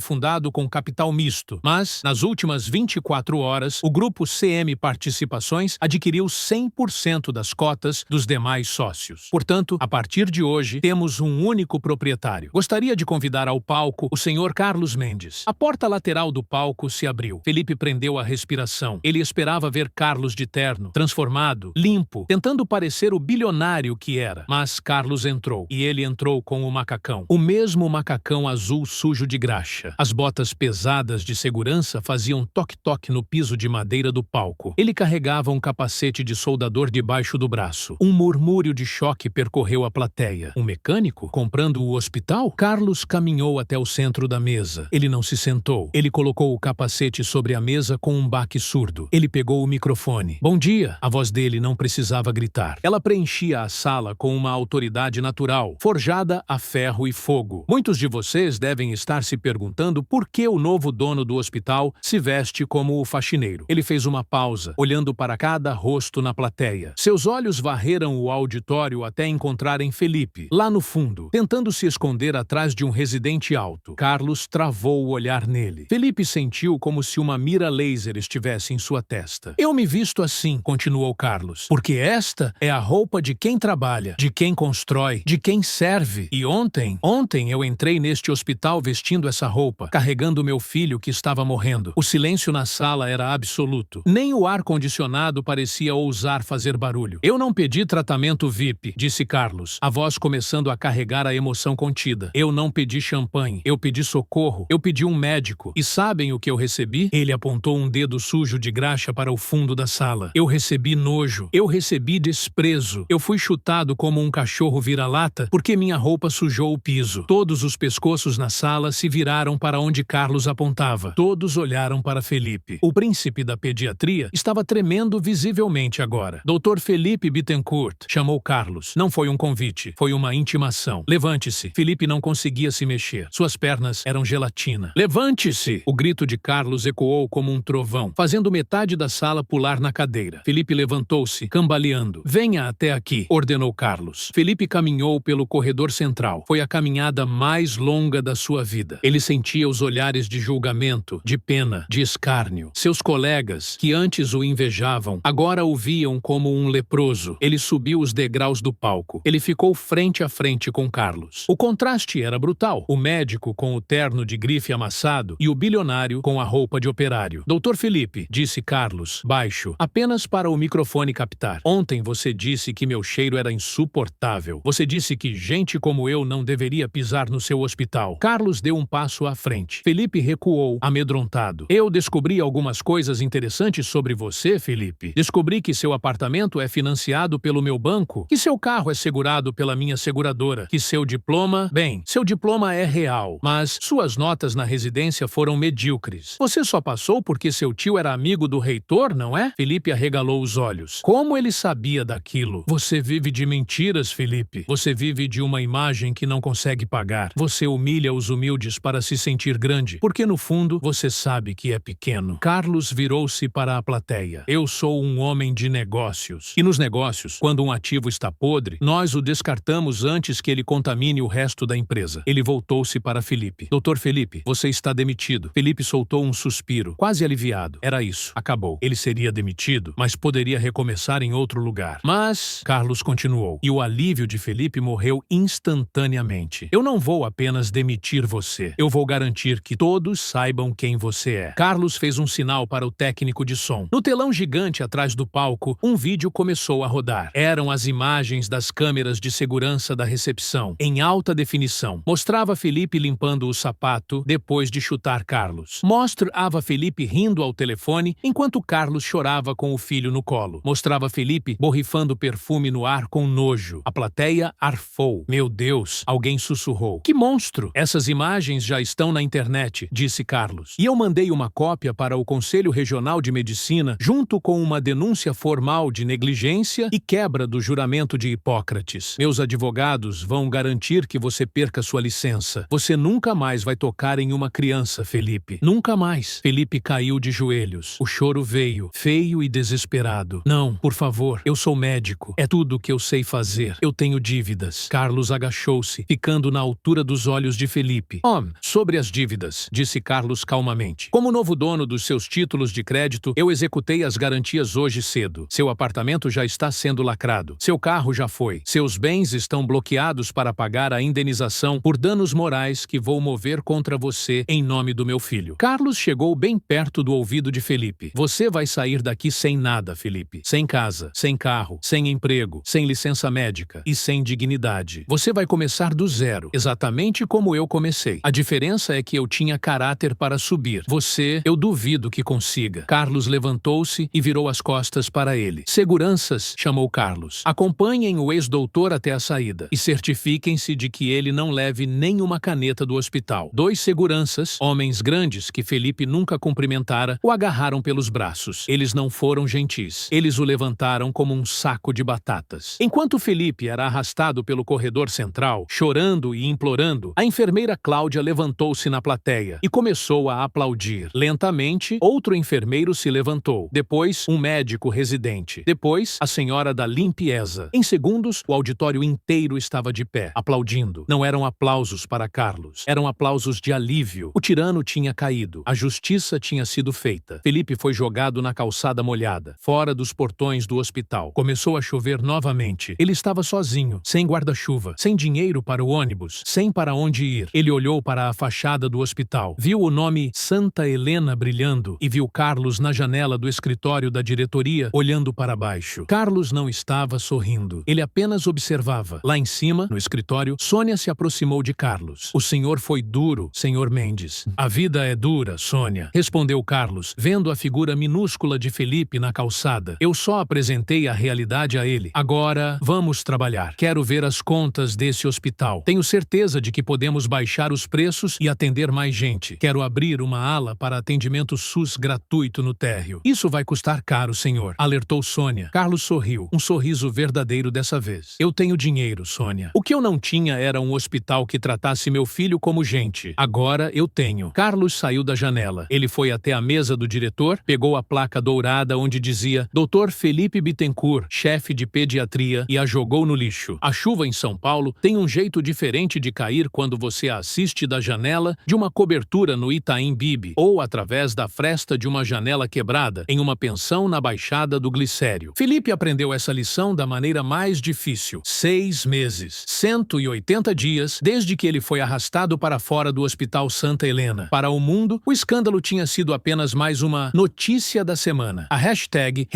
fundado com capital misto, mas, nas últimas 24 horas, o grupo CM Participações adquiriu 100% das cotas dos demais sócios. Portanto, a partir de hoje, temos um único proprietário. Gostaria de convidar ao palco o senhor Carlos Mendes. A porta lateral do palco se abriu. Felipe prendeu a respiração. Ele esperava ver Carlos de terno, transformado, limpo, tentando parecer o bilionário que era. Mas Carlos entrou, e ele entrou com o macacão. O mesmo macacão azul sujo de graxa. As botas pesadas de segurança faziam toque-toque no piso de madeira do palco. Ele carregava um capacete de soldador debaixo do braço. Um murmúrio de choque percorreu a plateia. Um mecânico? Comprando o hospital? Carlos caminhou até o centro da mesa. Ele não se sentou. Ele colocou o capacete sobre a mesa com um baque surdo. Ele pegou o microfone. Bom dia! A voz dele não precisava gritar. Ela preenchia a sala com uma autoridade natural, forjada a ferro e fogo. Muitos de vocês devem estar se perguntando por que o novo dono do hospital se veste como o faxineiro. Ele fez uma pausa, olhando para cada rosto na plateia. Seus olhos varreram o auditório até encontrarem Felipe, lá no fundo, tentando se esconder atrás de um residente alto. Carlos travou o olhar nele. Felipe sentiu como se uma mira laser estivesse em sua testa. Eu me visto assim, continuou Carlos, porque esta é a roupa de quem trabalha, de quem constrói, de quem serve. E ontem eu entrei neste hospital vestindo essa roupa, carregando meu filho que estava morrendo. O silêncio na sala era absoluto. Nem o ar-condicionado parecia ousar fazer barulho. Eu não pedi tratamento VIP, disse Carlos, a voz começando a carregar a emoção contida. Eu não pedi champanhe. Eu pedi socorro. Eu pedi um médico. E sabem o que eu recebi? Ele apontou um dedo sujo de graxa para o fundo da sala. Eu recebi nojo. Eu recebi desprezo. Eu fui chutado como um cachorro vira-lata porque minha roupa sujou o piso. Todos os pescoços na sala se viraram para onde Carlos apontava. Todos olharam para Felipe. O príncipe da pediatria estava tremendo visivelmente agora. Dr. Felipe Bittencourt chamou Carlos. Não foi um convite, foi uma intimação. Levante-se. Felipe não conseguia se mexer. Suas pernas eram gelatina. Levante-se! O grito de Carlos ecoou como um trovão, fazendo metade da sala pular na cadeira. Felipe levantou-se, cambaleando. Venha até aqui, ordenou Carlos. Felipe caminhou pelo corredor central. Foi a caminhada mais longa da sua vida. Ele sentia os olhares de julgamento, de pena, de escárnio. Seus colegas, que antes o invejavam, agora o viam como um leproso. Ele subiu os degraus do palco. Ele ficou frente a frente com Carlos. O contraste era brutal. O médico com o terno de grife amassado e o bilionário com a roupa de operário. Doutor Felipe, disse Carlos, baixo, apenas para o microfone captar. Ontem você disse que meu cheiro era insuportável. Você disse que gente como eu não deveria pisar no seu hospital. Carlos deu um passo à frente. Felipe recuou, amedrontado. Eu descobri algumas coisas interessantes sobre você, Felipe. Descobri que seu apartamento é financiado pelo meu banco, que seu carro é segurado pela minha seguradora, que seu diploma... Bem, seu diploma é real, mas suas notas na residência foram medíocres. Você só passou porque seu tio era amigo do reitor, não é? Felipe arregalou os olhos. Como ele sabia daquilo? Você vive de mentiras, Felipe. Você vive de uma imagem que não consegue pagar. Você humilha os humildes para se sentir grande, porque no fundo você sabe que é pequeno. Carlos virou-se para a plateia. Eu sou um homem de negócios. E nos negócios, quando um ativo está podre, nós o descartamos antes que ele contamine o resto da empresa. Ele voltou-se para Felipe. Doutor Felipe, você está demitido. Felipe soltou um suspiro, quase aliviado. Era isso. Acabou. Ele seria demitido, mas poderia recomeçar em outro lugar. Mas, Carlos continuou, e o alívio de Felipe morreu instantaneamente. Eu não vou apenas demitir você. Eu vou garantir que todos saibam quem você é. Carlos fez um sinal para o técnico de som. No telão gigante atrás do palco, um vídeo começou a rodar. Eram as imagens das câmeras de segurança da recepção, em alta definição. Mostrava Felipe limpando o sapato depois de chutar Carlos. Mostrava Felipe rindo ao telefone enquanto Carlos chorava com o filho no colo. Mostrava Felipe borrifando perfume no ar com nojo. A plateia arfou. Meu Deus, alguém sussurrou. Que monstro! Essas imagens já estão na internet, disse Carlos. E eu mandei uma cópia para o Conselho Regional de Medicina junto com uma denúncia formal de negligência e quebra do juramento de Hipócrates. Meus advogados vão garantir que você perca sua licença. Você nunca mais vai tocar em uma criança, Felipe. Nunca mais. Felipe caiu de joelhos. O choro veio, feio e desesperado. Não, por favor, eu sou médico. É tudo o que eu sei fazer. Eu tenho dívidas. Carlos agachou-se, ficando na altura dos olhos de Felipe. Sobre as dívidas, disse Carlos calmamente. Como novo dono dos seus títulos de crédito, eu executei as garantias hoje cedo. Seu apartamento já está sendo lacrado. Seu carro já foi. Seus bens estão bloqueados para pagar a indenização por danos morais que vou mover contra você em nome do meu filho. Carlos chegou bem perto do ouvido de Felipe. Você vai sair daqui sem nada, Felipe. Sem casa, sem carro, sem emprego, sem licença médica e sem dignidade. Você vai começar do zero, exatamente como eu comecei. A diferença é que eu tinha caráter para subir. Você, eu duvido que consiga. Carlos levantou-se e virou as costas para ele. Seguranças, chamou Carlos. Acompanhem o ex-doutor até a saída e certifiquem-se de que ele não leve nenhuma caneta do hospital. 2 seguranças, homens grandes que Felipe nunca cumprimentara, o agarraram pelos braços. Eles não foram gentis. Eles o levantaram como um saco de batatas. Enquanto Felipe era arrastado pelo corredor central, chorando e implorando, a enfermeira Cláudia levantou-se na plateia e começou a aplaudir. Lentamente, outro enfermeiro se levantou. Depois, um médico residente. Depois, a senhora da limpeza. Em segundos, o auditório inteiro estava de pé, aplaudindo. Não eram aplausos para Carlos. Eram aplausos de alívio. O tirano tinha caído. A justiça tinha sido feita. Felipe foi jogado na calçada molhada, fora dos portões do hospital. Começou a chover novamente. Ele estava sozinho, sem guarda-chuva, sem dinheiro para o ônibus, sem para onde ir. Ele olhou para a fachada do hospital, viu o nome Santa Helena brilhando e viu Carlos na janela do escritório da diretoria, olhando para baixo. Carlos não estava sorrindo. Ele apenas observava. Lá em cima, no escritório, Sônia se aproximou de Carlos. O senhor foi duro, senhor Mendes. A vida é dura, Sônia, respondeu Carlos, vendo a figura minúscula de Felipe na calçada alçada. Eu só apresentei a realidade a ele. Agora, vamos trabalhar. Quero ver as contas desse hospital. Tenho certeza de que podemos baixar os preços e atender mais gente. Quero abrir uma ala para atendimento SUS gratuito no térreo. Isso vai custar caro, senhor, alertou Sônia. Carlos sorriu, um sorriso verdadeiro dessa vez. Eu tenho dinheiro, Sônia. O que eu não tinha era um hospital que tratasse meu filho como gente. Agora eu tenho. Carlos saiu da janela. Ele foi até a mesa do diretor, pegou a placa dourada onde dizia Dr. Felipe Bittencourt, chefe de pediatria, e a jogou no lixo. A chuva em São Paulo tem um jeito diferente de cair quando você a assiste da janela de uma cobertura no Itaim Bibi ou através da fresta de uma janela quebrada em uma pensão na Baixada do Glicério. Felipe aprendeu essa lição da maneira mais difícil. 6 meses, 180 dias, desde que ele foi arrastado para fora do Hospital Santa Helena. Para o mundo, o escândalo tinha sido apenas mais uma notícia da semana. A hashtag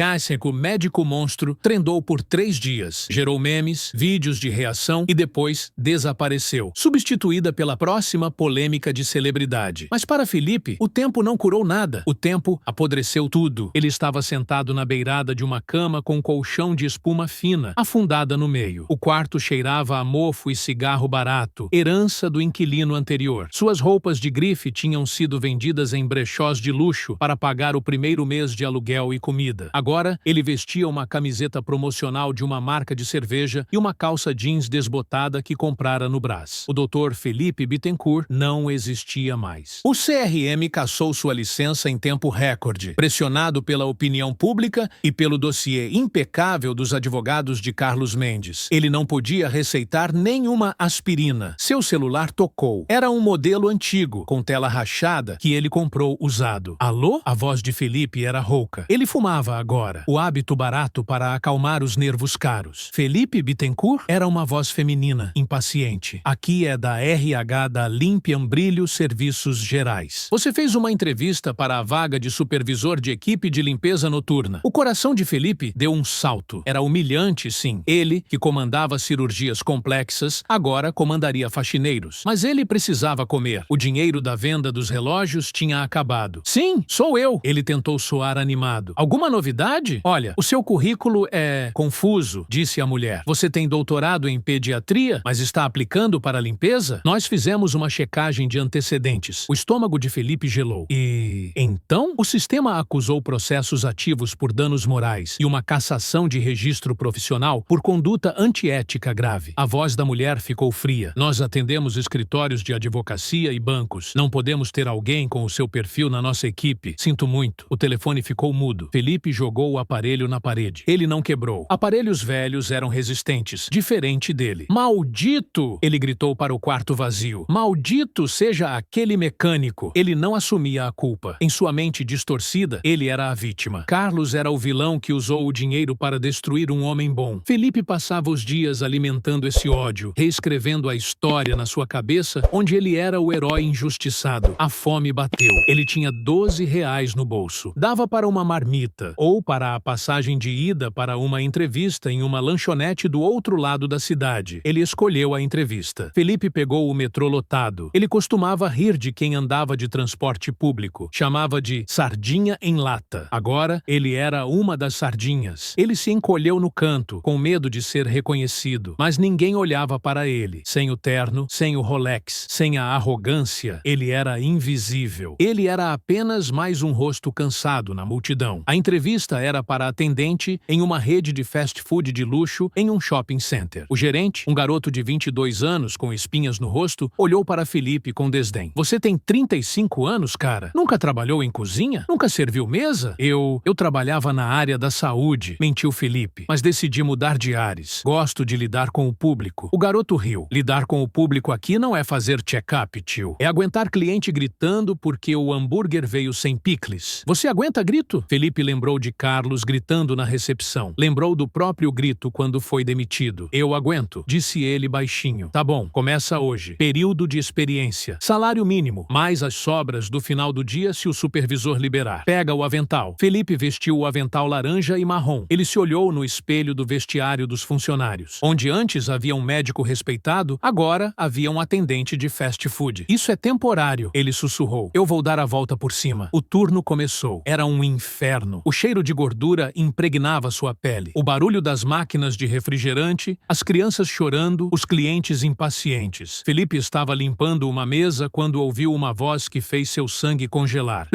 #MédicoMonstro trendou por 3 dias. Gerou memes, vídeos de reação e depois desapareceu, substituída pela próxima polêmica de celebridade. Mas para Felipe, o tempo não curou nada. O tempo apodreceu tudo. Ele estava sentado na beirada de uma cama com um colchão de espuma fina, afundada no meio. O quarto cheirava a mofo e cigarro barato, herança do inquilino anterior. Suas roupas de grife tinham sido vendidas em brechós de luxo para pagar o primeiro mês de aluguel e comida. Agora, ele vestia uma camiseta promocional de uma marca de cerveja e uma calça jeans desbotada que comprara no Brás. O Dr. Felipe Bittencourt não existia mais. O CRM cassou sua licença em tempo recorde, pressionado pela opinião pública e pelo dossiê impecável dos advogados de Carlos Mendes. Ele não podia receitar nenhuma aspirina. Seu celular tocou. Era um modelo antigo, com tela rachada, que ele comprou usado. Alô? A voz de Felipe era rouca. Ele fumava agora, o hábito barato para acalmar os nervos caros. Felipe Bittencourt era uma voz feminina, impaciente. Aqui é da RH da Limpian Brilho Serviços Gerais. Você fez uma entrevista para a vaga de supervisor de equipe de limpeza noturna. O coração de Felipe deu um salto. Era humilhante, sim. Ele, que comandava cirurgias complexas, agora comandaria faxineiros. Mas ele precisava comer. O dinheiro da venda dos relógios tinha acabado. Sim, sou eu. Ele tentou soar animado. Alguma novidade? Olha, o seu currículo é confuso, disse a mulher. Você tem doutorado em pediatria, mas está aplicando para a limpeza? Nós fizemos uma checagem de antecedentes. O estômago de Felipe gelou. E então, o sistema acusou processos ativos por danos morais e uma cassação de registro profissional por conduta antiética grave. A voz da mulher ficou fria. Nós atendemos escritórios de advocacia e bancos. Não podemos ter alguém com o seu perfil na nossa equipe. Sinto muito. O telefone ficou mudo. Felipe jogou o aparelho na parede. Ele não quebrou. Aparelhos velhos eram resistentes, diferente dele. Maldito! Ele gritou para o quarto vazio. Maldito seja aquele mecânico. Ele não assumia a culpa. Em sua mente distorcida, ele era a vítima. Carlos era o vilão que usou o dinheiro para destruir um homem bom. Felipe passava os dias alimentando esse ódio, reescrevendo a história na sua cabeça, onde ele era o herói injustiçado. A fome bateu. Ele tinha R$12 no bolso. Dava para uma marmita, ou para a passagem de ida para uma entrevista em uma lanchonete do outro lado da cidade. Ele escolheu a entrevista. Felipe pegou o metrô lotado. Ele costumava rir de quem andava de transporte público. Chamava de sardinha em lata. Agora, ele era uma das sardinhas. Ele se encolheu no canto, com medo de ser reconhecido. Mas ninguém olhava para ele. Sem o terno, sem o Rolex, sem a arrogância, ele era invisível. Ele era apenas mais um rosto cansado na multidão. A entrevista era para atendente em uma rede de fast food de luxo em um shopping center. O gerente, um garoto de 22 anos com espinhas no rosto, olhou para Felipe com desdém. Você tem 35 anos, cara? Nunca trabalhou em cozinha? Nunca serviu mesa? Eu trabalhava na área da saúde, mentiu Felipe, mas decidi mudar de ares. Gosto de lidar com o público. O garoto riu. Lidar com o público aqui não é fazer check-up, tio. É aguentar cliente gritando porque o hambúrguer veio sem picles. Você aguenta grito? Felipe lembrou de Carlos gritando na recepção. Lembrou do próprio grito quando foi demitido. Eu aguento, disse ele baixinho. Tá bom, começa hoje. Período de experiência. Salário mínimo, mais as sobras do final do dia se o supervisor liberar. Pega o avental. Felipe vestiu o avental laranja e marrom. Ele se olhou no espelho do vestiário dos funcionários. Onde antes havia um médico respeitado, agora havia um atendente de fast food. Isso é temporário, ele sussurrou. Eu vou dar a volta por cima. O turno começou. Era um inferno. O cheiro de gordura impregnava sua pele. O barulho das máquinas de refrigerante, as crianças chorando, os clientes impacientes. Felipe estava limpando uma mesa quando ouviu uma voz que fez seu sangue congelar.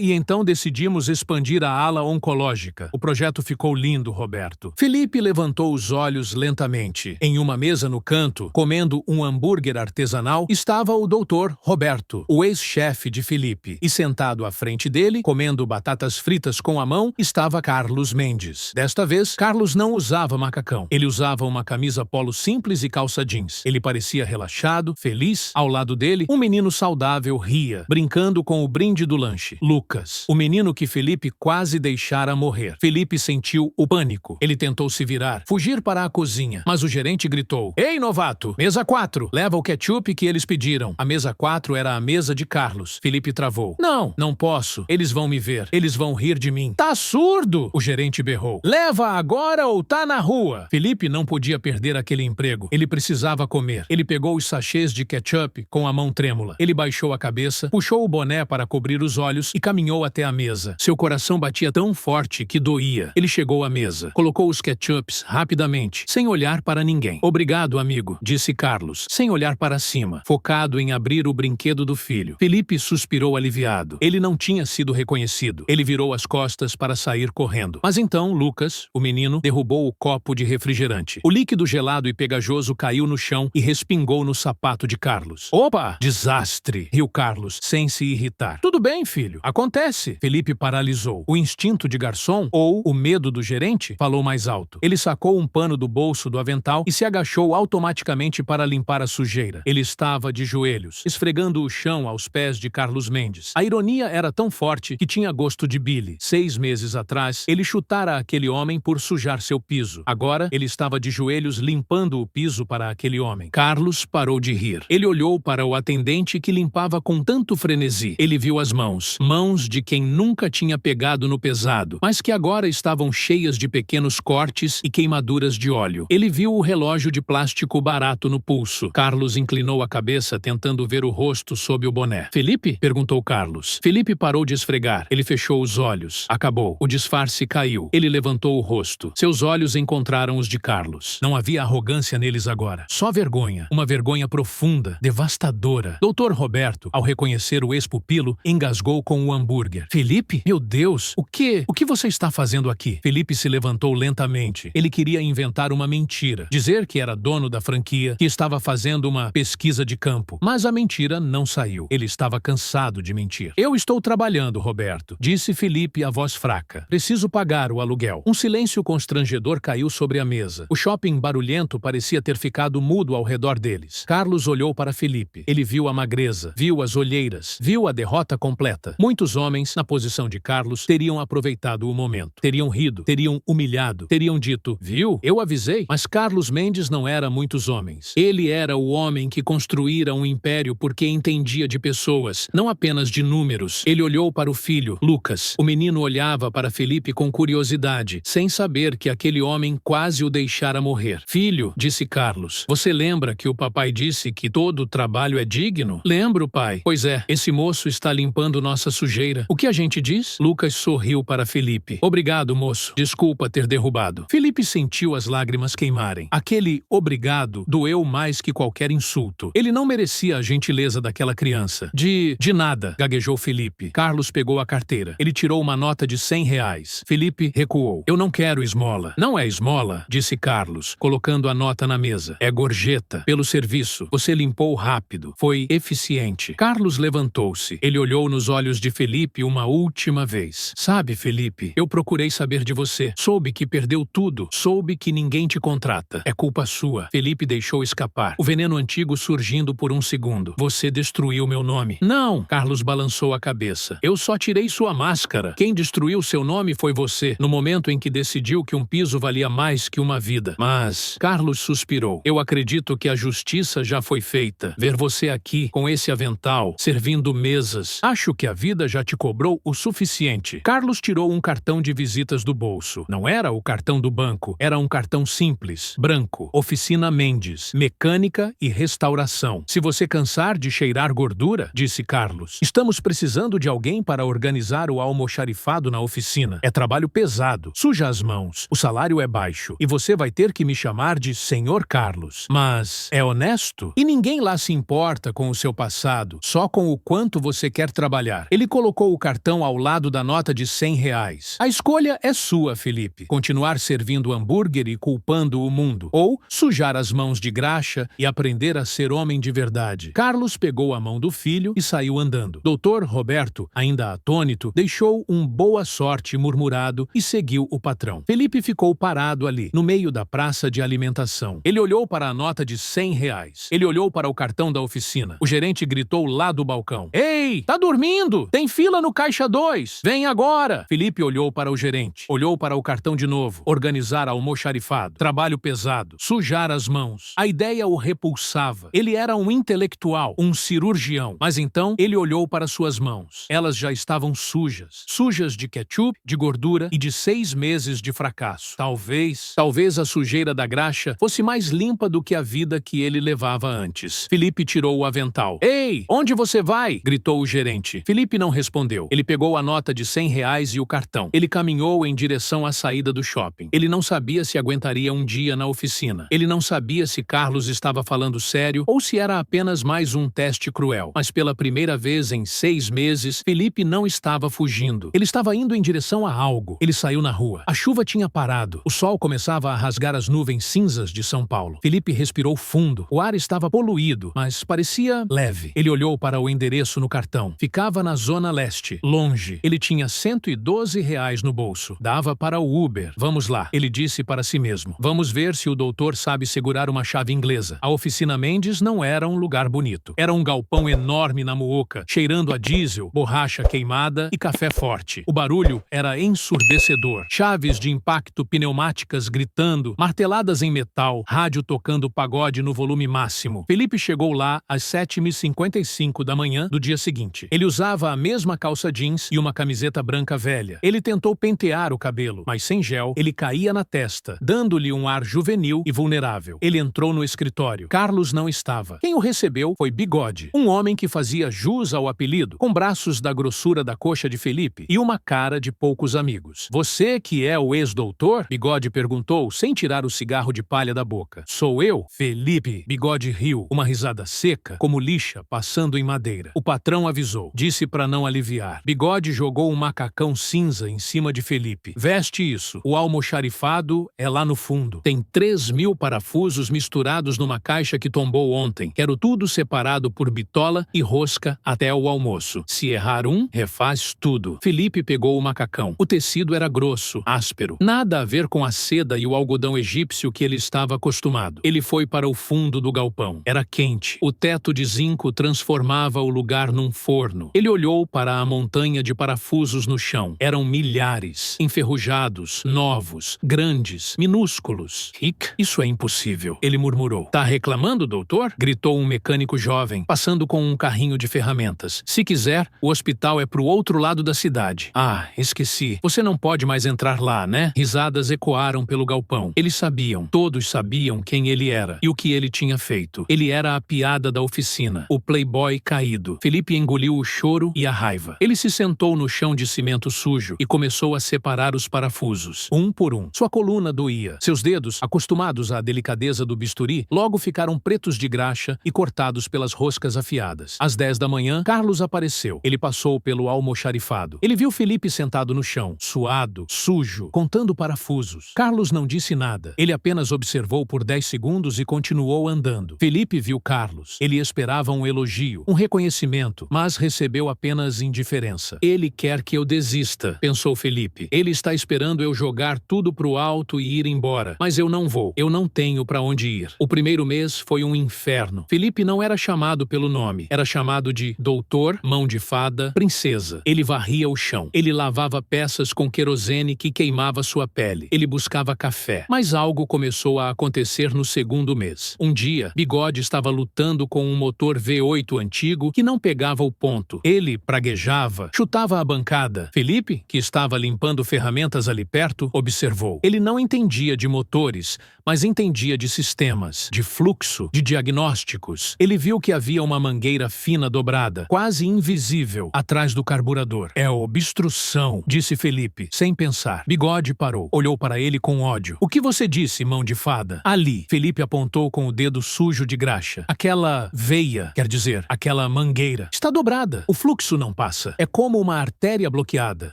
E então decidimos expandir a ala oncológica. O projeto ficou lindo, Roberto. Felipe levantou os olhos lentamente. Em uma mesa no canto, comendo um hambúrguer artesanal, estava o Dr. Roberto, o ex-chefe de Felipe. E sentado à frente dele, comendo batatas fritas com a mão, estava Carlos Mendes. Desta vez, Carlos não usava macacão. Ele usava uma camisa polo simples e calça jeans. Ele parecia relaxado, feliz. Ao lado dele, um menino saudável ria, brincando com o brinde do lanche. Lucas, o menino que Felipe quase deixara morrer. Felipe sentiu o pânico. Ele tentou se virar, fugir para a cozinha, mas o gerente gritou: Ei, novato! Mesa 4! Leva o ketchup que eles pediram. A mesa 4 era a mesa de Carlos. Felipe travou. Não posso. Eles vão me ver. Eles vão rir de mim. Tá surdo! O gerente berrou. Leva agora ou tá na rua! Felipe não podia perder aquele emprego. Ele precisava comer. Ele pegou os sachês de ketchup com a mão trêmula. Ele baixou a cabeça, puxou o boné para cobrir os olhos e caminhou até a mesa. Seu coração batia tão forte que doía. Ele chegou à mesa. Colocou os ketchups rapidamente, sem olhar para ninguém. Obrigado, amigo, disse Carlos, sem olhar para cima, focado em abrir o brinquedo do filho. Felipe suspirou aliviado. Ele não tinha sido reconhecido. Ele virou as costas para sair correndo. Mas então Lucas, o menino, derrubou o copo de refrigerante. O líquido gelado e pegajoso caiu no chão e respingou no sapato de Carlos. Opa! Desastre! Riu Carlos, sem se irritar. Tudo bem, filho. Acontece. Felipe paralisou. O instinto de garçom, ou o medo do gerente, falou mais alto. Ele sacou um pano do bolso do avental e se agachou automaticamente para limpar a sujeira. Ele estava de joelhos, esfregando o chão aos pés de Carlos Mendes. A ironia era tão forte que tinha gosto de Billy. 6 meses atrás, ele chutara aquele homem por sujar seu piso. Agora, ele estava de joelhos limpando o piso para aquele homem. Carlos parou de rir. Ele olhou para o atendente que limpava com tanto frenesi. Ele viu as mãos. Mãos de quem nunca tinha pegado no pesado, mas que agora estavam cheias de pequenos cortes e queimaduras de óleo. Ele viu o relógio de plástico barato no pulso. Carlos inclinou a cabeça tentando ver o rosto sob o boné. Felipe? Perguntou Carlos. Felipe parou de esfregar. Ele fechou os olhos. Acabou. O disfarce caiu. Ele levantou o rosto. Seus olhos encontraram os de Carlos. Não havia arrogância neles agora. Só vergonha. Uma vergonha profunda, devastadora. Dr. Roberto, ao reconhecer o ex-pupilo, engasgou com o hambúrguer. Felipe? Meu Deus! O que você está fazendo aqui? Felipe se levantou lentamente. Ele queria inventar uma mentira. Dizer que era dono da franquia, que estava fazendo uma pesquisa de campo. Mas a mentira não saiu. Ele estava cansado de mentir. Eu estou trabalhando, Roberto, disse Felipe a voz fraca. Preciso pagar o aluguel. Um silêncio constrangedor caiu sobre a mesa. O shopping barulhento parecia ter ficado mudo ao redor deles. Carlos olhou para Felipe. Ele viu a magreza, viu as olheiras, viu a derrota completa. Muitos homens, na posição de Carlos, teriam aproveitado o momento. Teriam rido, teriam humilhado, teriam dito: viu? Eu avisei. Mas Carlos Mendes não era muitos homens. Ele era o homem que construíra um império porque entendia de pessoas, não apenas de números. Ele olhou para o filho, Lucas. O menino olhava para Felipe com curiosidade, sem saber que aquele homem quase o deixara morrer. Filho, disse Carlos, você lembra que o papai disse que todo trabalho é digno? Lembro, pai. Pois é, esse moço está limpando nossa sujeira. O que a gente diz? Lucas sorriu para Felipe. Obrigado, moço. Desculpa ter derrubado. Felipe sentiu as lágrimas queimarem. Aquele obrigado doeu mais que qualquer insulto. Ele não merecia a gentileza daquela criança. De nada, gaguejou Felipe. Carlos pegou a carteira. Ele tirou uma nota de R$100. Felipe recuou. Eu não quero esmola. Não é esmola, disse Carlos, colocando a nota na mesa. É gorjeta. Pelo serviço. Você limpou rápido. Foi eficiente. Carlos levantou-se. Ele olhou nos olhos de Felipe uma última vez. Sabe, Felipe, eu procurei saber de você. Soube que perdeu tudo. Soube que ninguém te contrata. É culpa sua. Felipe deixou escapar. O veneno antigo surgindo por um segundo. Você destruiu meu nome. Não! Carlos balançou a cabeça. Eu só tirei sua máscara. Quem destruiu seu nome foi você, no momento em que decidiu que um piso valia mais que uma vida. Mas... Carlos suspirou. Eu acredito que a justiça já foi feita. Ver você aqui, com esse avental, servindo mesas. Acho que a vida já te cobrou o suficiente. Carlos tirou um cartão de visitas do bolso. Não era o cartão do banco, era um cartão simples, branco. Oficina Mendes, mecânica e restauração. Se você cansar de cheirar gordura, disse Carlos, estamos precisando de alguém para organizar o almoxarifado na oficina. É trabalho pesado, suja as mãos, o salário é baixo e você vai ter que me chamar de Senhor Carlos. Mas é honesto? E ninguém lá se importa com o seu passado, só com o quanto você quer trabalhar. Ele colocou o cartão ao lado da nota de R$100. A escolha é sua, Felipe. Continuar servindo hambúrguer e culpando o mundo, ou sujar as mãos de graxa e aprender a ser homem de verdade. Carlos pegou a mão do filho e saiu andando. Dr. Roberto, ainda atônito, deixou um boa sorte murmurado e seguiu o patrão. Felipe ficou parado ali, no meio da praça de alimentação. Ele olhou para a nota de R$100. Ele olhou para o cartão da oficina. O gerente gritou lá do balcão. Ei, tá dormindo? Tem fila no caixa 2. Vem agora. Felipe olhou para o gerente. Olhou para o cartão de novo. Organizar almoxarifado. Trabalho pesado. Sujar as mãos. A ideia o repulsava. Ele era um intelectual, um cirurgião. Mas então ele olhou para suas mãos. Elas já estavam sujas. Sujas de ketchup, de gordura e de 6 meses de fracasso. Talvez a sujeira da graxa fosse mais limpa do que a vida que ele levava antes. Felipe tirou o avental. Ei, onde você vai? Gritou o gerente. Felipe não respondeu. Ele pegou a nota de R$100 e o cartão. Ele caminhou em direção à saída do shopping. Ele não sabia se aguentaria um dia na oficina. Ele não sabia se Carlos estava falando sério ou se era apenas mais um teste cruel. Mas pela primeira vez em 6 meses, Felipe não estava fugindo. Ele estava indo em direção a algo. Ele saiu na rua. A chuva tinha parado. O sol começava a rasgar as nuvens cinzas de São Paulo. Felipe respirou fundo. O ar estava poluído, mas parecia leve. Ele olhou para o endereço no cartão. Ficava na zona leste, longe. Ele tinha R$112 no bolso. Dava para o Uber. Vamos lá, ele disse para si mesmo. Vamos ver se o doutor sabe segurar uma chave inglesa. A oficina Mendes não era um lugar bonito. Era um galpão enorme na muoca, cheirando a diesel, borracha queimada e café forte. O barulho era ensurdecedor. Chaves de impacto pneumáticas gritando, marteladas em metal, rádio tocando pagode no volume máximo. Felipe chegou lá às 7h55 da manhã do dia seguinte. Ele usava a mesma calça jeans e uma camiseta branca velha. Ele tentou pentear o cabelo, mas sem gel, ele caía na testa, dando-lhe um ar juvenil e vulnerável. Ele entrou no escritório. Carlos não estava. Quem o recebeu foi Bigode, um homem que fazia jus ao apelido, com braços da grossura da coxa de Felipe e uma cara de poucos amigos. Você que é o ex-doutor? Bigode perguntou, sem tirar o cigarro de palha da boca. Sou eu, Felipe. Bigode riu, uma risada seca, como lixa passando em madeira. O patrão avisou. Disse para não aliviar. Bigode jogou um macacão cinza em cima de Felipe. Veste isso. O almoxarifado é lá no fundo. Tem 3.000 parafusos misturados numa caixa que tombou ontem. Quero tudo separado por bitola e rosca até o almoço. Se errar um, refaz tudo. Felipe pegou o macacão. O tecido era grosso, áspero. Nada a ver com a seda e o algodão egípcio que ele estava acostumado. Ele foi para o fundo do galpão. Era quente. O teto de zinco transformava o lugar num forno. Ele olhou para a montanha de parafusos no chão. Eram milhares. Enferrujados, novos, grandes, minúsculos. Rick, isso é impossível. Ele murmurou. Tá reclamando, doutor? Gritou um mecânico jovem, passando com um carrinho de ferramentas. Se quiser, o hospital é pro outro lado da cidade. Ah, esqueci. Você não pode mais entrar lá, né? Risadas ecoaram pelo galpão. Eles sabiam, todos sabiam quem ele era e o que ele tinha feito. Ele era a piada da oficina, o playboy caído. Felipe engoliu o choro e a raiva. Ele se sentou no chão de cimento sujo e começou a separar os parafusos, um por um. Sua coluna doía. Seus dedos, acostumados à delicadeza do bisturi, logo ficaram pretos de graxa e cortados pelas roscas afiadas. Às 10 da manhã, Carlos apareceu. Ele passou pelo almoxarifado. Ele viu Felipe sentado no chão, suado, sujo, contando parafusos. Carlos não disse nada. Ele apenas observou por 10 segundos e continuou andando. Felipe viu Carlos. Ele esperava um elogio, um reconhecimento, mas recebeu apenas indiferença. Ele quer que eu desista, pensou Felipe. Ele está esperando eu jogar tudo pro alto e ir embora. Mas eu não vou. Eu não tenho para onde ir. O primeiro mês foi um inferno. Felipe não era chamado pelo nome. Era chamado de doutor, mão de fada, princesa. Ele varria o chão. Ele lavava peças com querosene que queimava sua pele. Ele buscava café. Mas algo começou a acontecer no segundo mês. Um dia, Bigode estava lutando com um motor V8 antigo que não pegava o ponto. Ele, para gaguejava, chutava a bancada. Felipe, que estava limpando ferramentas ali perto, observou. Ele não entendia de motores, mas entendia de sistemas, de fluxo, de diagnósticos. Ele viu que havia uma mangueira fina dobrada, quase invisível, atrás do carburador. É obstrução, disse Felipe, sem pensar. Bigode parou, olhou para ele com ódio. O que você disse, mão de fada? Ali, Felipe apontou com o dedo sujo de graxa. Aquela veia, quer dizer, aquela mangueira, está dobrada. O fluxo não passa. É como uma artéria bloqueada.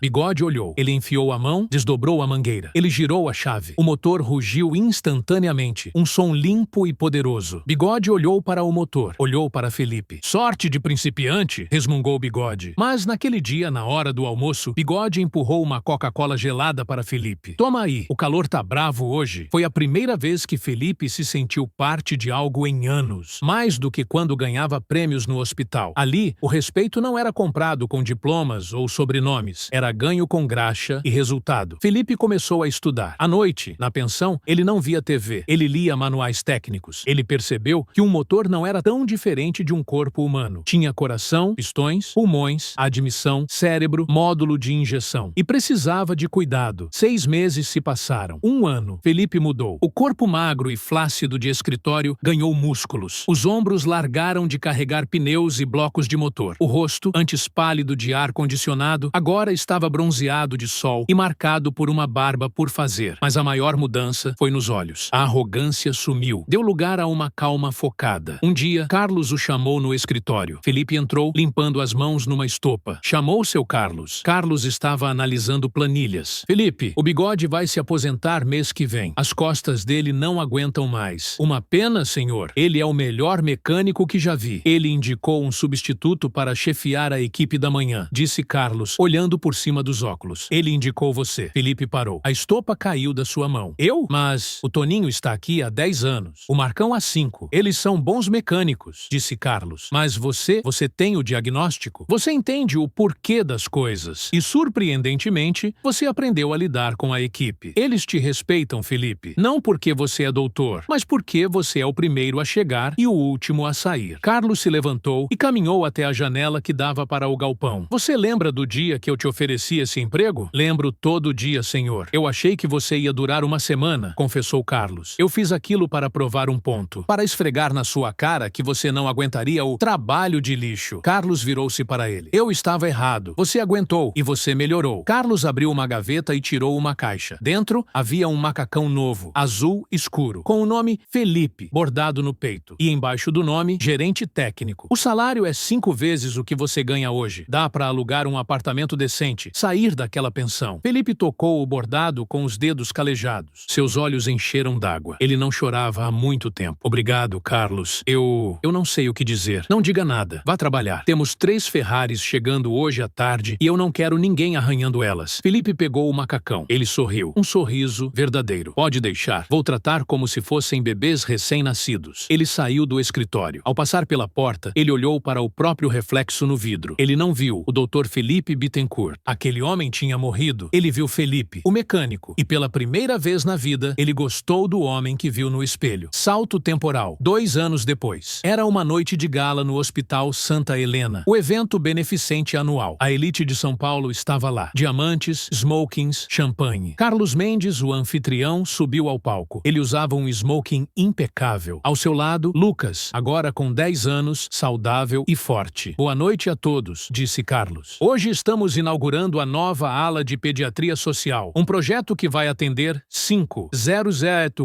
Bigode olhou. Ele enfiou a mão, desdobrou a mangueira. Ele girou a chave. O motor rugiu instantaneamente. Um som limpo e poderoso. Bigode olhou para o motor. Olhou para Felipe. Sorte de principiante, resmungou Bigode. Mas naquele dia, na hora do almoço, Bigode empurrou uma Coca-Cola gelada para Felipe. Toma aí, o calor tá bravo hoje. Foi a primeira vez que Felipe se sentiu parte de algo em anos. Mais do que quando ganhava prêmios no hospital. Ali, o respeito não era comprado com diplomas ou sobrenomes. Era ganho com graxa e resultado. Felipe começou a estudar. À noite, na pensão, ele não via TV. Ele lia manuais técnicos. Ele percebeu que um motor não era tão diferente de um corpo humano. Tinha coração, pistões, pulmões, admissão, cérebro, módulo de injeção. E precisava de cuidado. 6 meses se passaram. 1 ano. Felipe mudou. O corpo magro e flácido de escritório ganhou músculos. Os ombros largaram de carregar pneus e blocos de motor. O rosto, antes pálido de ar-condicionado, agora estava bronzeado de sol e marcado por uma barba por fazer. Mas a maior mudança foi nos olhos. A arrogância sumiu. Deu lugar a uma calma focada. Um dia, Carlos o chamou no escritório. Felipe entrou, limpando as mãos numa estopa. Chamou seu Carlos. Carlos estava analisando planilhas. Felipe, o Bigode vai se aposentar mês que vem. As costas dele não aguentam mais. Uma pena, senhor. Ele é o melhor mecânico que já vi. Ele indicou um substituto para chefiar a equipe da manhã, disse Carlos, olhando por cima dos óculos. Ele indicou você. Felipe parou. A estopa caiu da sua mão. Eu? Mas o Toninho está aqui há 10 anos. O Marcão há 5. Eles são bons mecânicos, disse Carlos. Mas você tem o diagnóstico? Você entende o porquê das coisas. E, surpreendentemente, você aprendeu a lidar com a equipe. Eles te respeitam, Felipe. Não porque você é doutor, mas porque você é o primeiro a chegar e o último a sair. Carlos se levantou e caminhou até a janela que dava para o galpão. Você lembra do dia que eu te ofereci esse emprego? Lembro todo dia, senhor. Eu achei que você ia durar uma semana, confessou Carlos. Eu fiz aquilo para provar um ponto. Para esfregar na sua cara que você não aguentaria o trabalho de lixo. Carlos virou-se para ele. Eu estava errado. Você aguentou e você melhorou. Carlos abriu uma gaveta e tirou uma caixa. Dentro havia um macacão novo, azul escuro, com o nome Felipe, bordado no peito. E embaixo do nome, gerente técnico. O salário é 5 vezes o que você ganha hoje. Dá para alugar um apartamento decente, sair daquela pensão. Felipe tocou o bordado com os dedos calejados. Seus olhos encheram d'água. Ele não chorava há muito tempo. Obrigado, Carlos. Eu não sei o que dizer. Não diga nada. Vá trabalhar. Temos 3 Ferraris chegando hoje à tarde e eu não quero ninguém arranhando elas. Felipe pegou o macacão. Ele sorriu. Um sorriso verdadeiro. Pode deixar. Vou tratar como se fossem bebês recém-nascidos. Ele saiu do escritório. Ao passar pela porta, ele olhou para o próprio reflexo no vidro. Ele não viu o Dr. Felipe Bittencourt. Aquele homem tinha morrido. Ele viu Felipe, o mecânico. E pela primeira vez na vida, ele gostou do homem que viu no espelho. Salto temporal. 2 anos depois. Era uma noite de gala no Hospital Santa Helena. O evento beneficente anual. A elite de São Paulo estava lá. Diamantes, smokings, champanhe. Carlos Mendes, o anfitrião, subiu ao palco. Ele usava um smoking impecável. Ao seu lado, Lucas, agora com 10 anos, saudável e forte. Boa noite a todos, disse Carlos. Hoje estamos inaugurando a nova ala de pediatria social. Um projeto que vai atender 500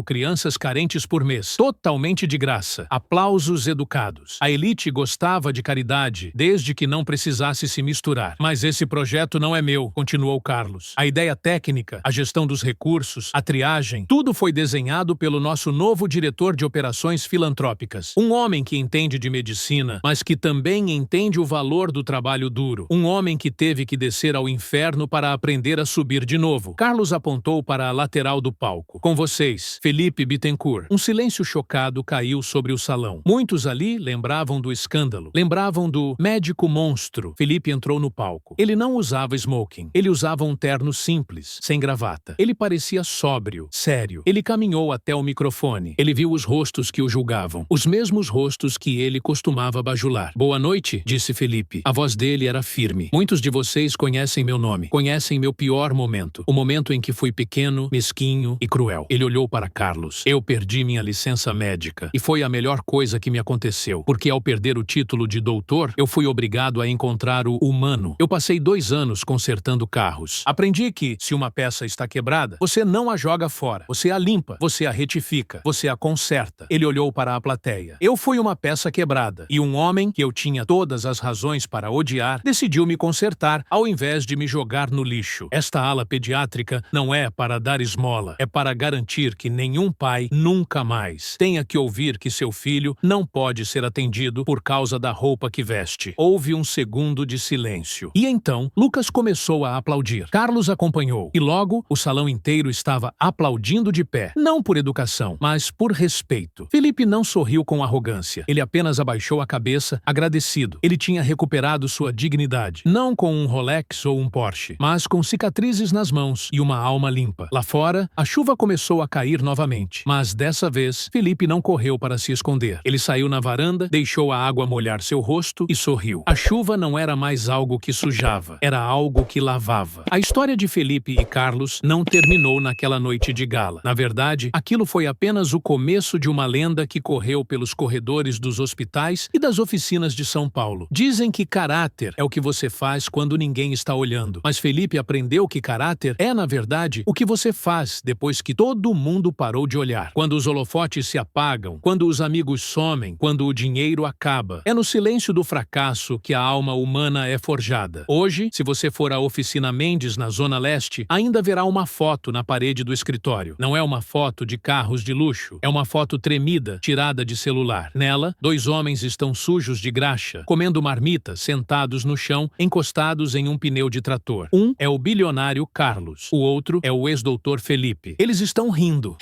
crianças carentes por mês. Totalmente de graça. Aplausos educados. A elite gostava de caridade, desde que não precisasse se misturar. Mas esse projeto não é meu, continuou Carlos. A ideia técnica, a gestão dos recursos, a triagem, tudo foi desenhado pelo nosso novo diretor de operações filantrópicas. Um homem que entende de medicina, mas que também entende o valor do trabalho duro. Um homem que teve que descer ao inferno para aprender a subir de novo. Carlos apontou para a lateral do palco. Com vocês, Felipe Bittencourt. Um silêncio chocado caiu sobre o salão. Muitos ali lembravam do escândalo. Lembravam do médico monstro. Felipe entrou no palco. Ele não usava smoking. Ele usava um terno simples, sem gravata. Ele parecia sóbrio, sério. Ele caminhou até o microfone. Ele viu os rostos que o julgavam. Os mesmos rostos que ele costumava bajular. Boa noite, disse Felipe. A voz voz dele era firme. Muitos de vocês conhecem meu nome, conhecem meu pior momento. O momento em que fui pequeno, mesquinho e cruel. Ele olhou para Carlos. Eu perdi minha licença médica. E foi a melhor coisa que me aconteceu. Porque ao perder o título de doutor, eu fui obrigado a encontrar o humano. Eu passei 2 anos consertando carros. Aprendi que, se uma peça está quebrada, você não a joga fora. Você a limpa, você a retifica, você a conserta. Ele olhou para a plateia. Eu fui uma peça quebrada. E um homem, que eu tinha todas as razões para odiar, decidiu me consertar ao invés de me jogar no lixo. Esta ala pediátrica não é para dar esmola. É para garantir que nenhum pai nunca mais tenha que ouvir que seu filho não pode ser atendido por causa da roupa que veste. Houve um segundo de silêncio. E então, Lucas começou a aplaudir. Carlos acompanhou. E logo, o salão inteiro estava aplaudindo de pé. Não por educação, mas por respeito. Felipe não sorriu com arrogância. Ele apenas abaixou a cabeça, agradecido. Ele tinha recuperado sua dignidade. Não com um Rolex ou um Porsche, mas com cicatrizes nas mãos e uma alma limpa. Lá fora, a chuva começou a cair novamente. Mas dessa vez, Felipe não correu para se esconder. Ele saiu na varanda, deixou a água molhar seu rosto e sorriu. A chuva não era mais algo que sujava, era algo que lavava. A história de Felipe e Carlos não terminou naquela noite de gala. Na verdade, aquilo foi apenas o começo de uma lenda que correu pelos corredores dos hospitais e das oficinas de São Paulo. Dizem que caráter é o que você faz quando ninguém está olhando. Mas Felipe aprendeu que caráter é, na verdade, o que você faz depois que todo mundo parou de olhar. Quando os holofotes se apagam, quando os amigos somem, quando o dinheiro acaba. É no silêncio do fracasso que a alma humana é forjada. Hoje, se você for à oficina Mendes, na Zona Leste, ainda verá uma foto na parede do escritório. Não é uma foto de carros de luxo, é uma foto tremida, tirada de celular. Nela, 2 homens estão sujos de graxa, comendo marmitas, sentados no chão, encostados em um pneu de trator. Um é o bilionário Carlos, o outro é o ex-doutor Felipe. Eles estão rindo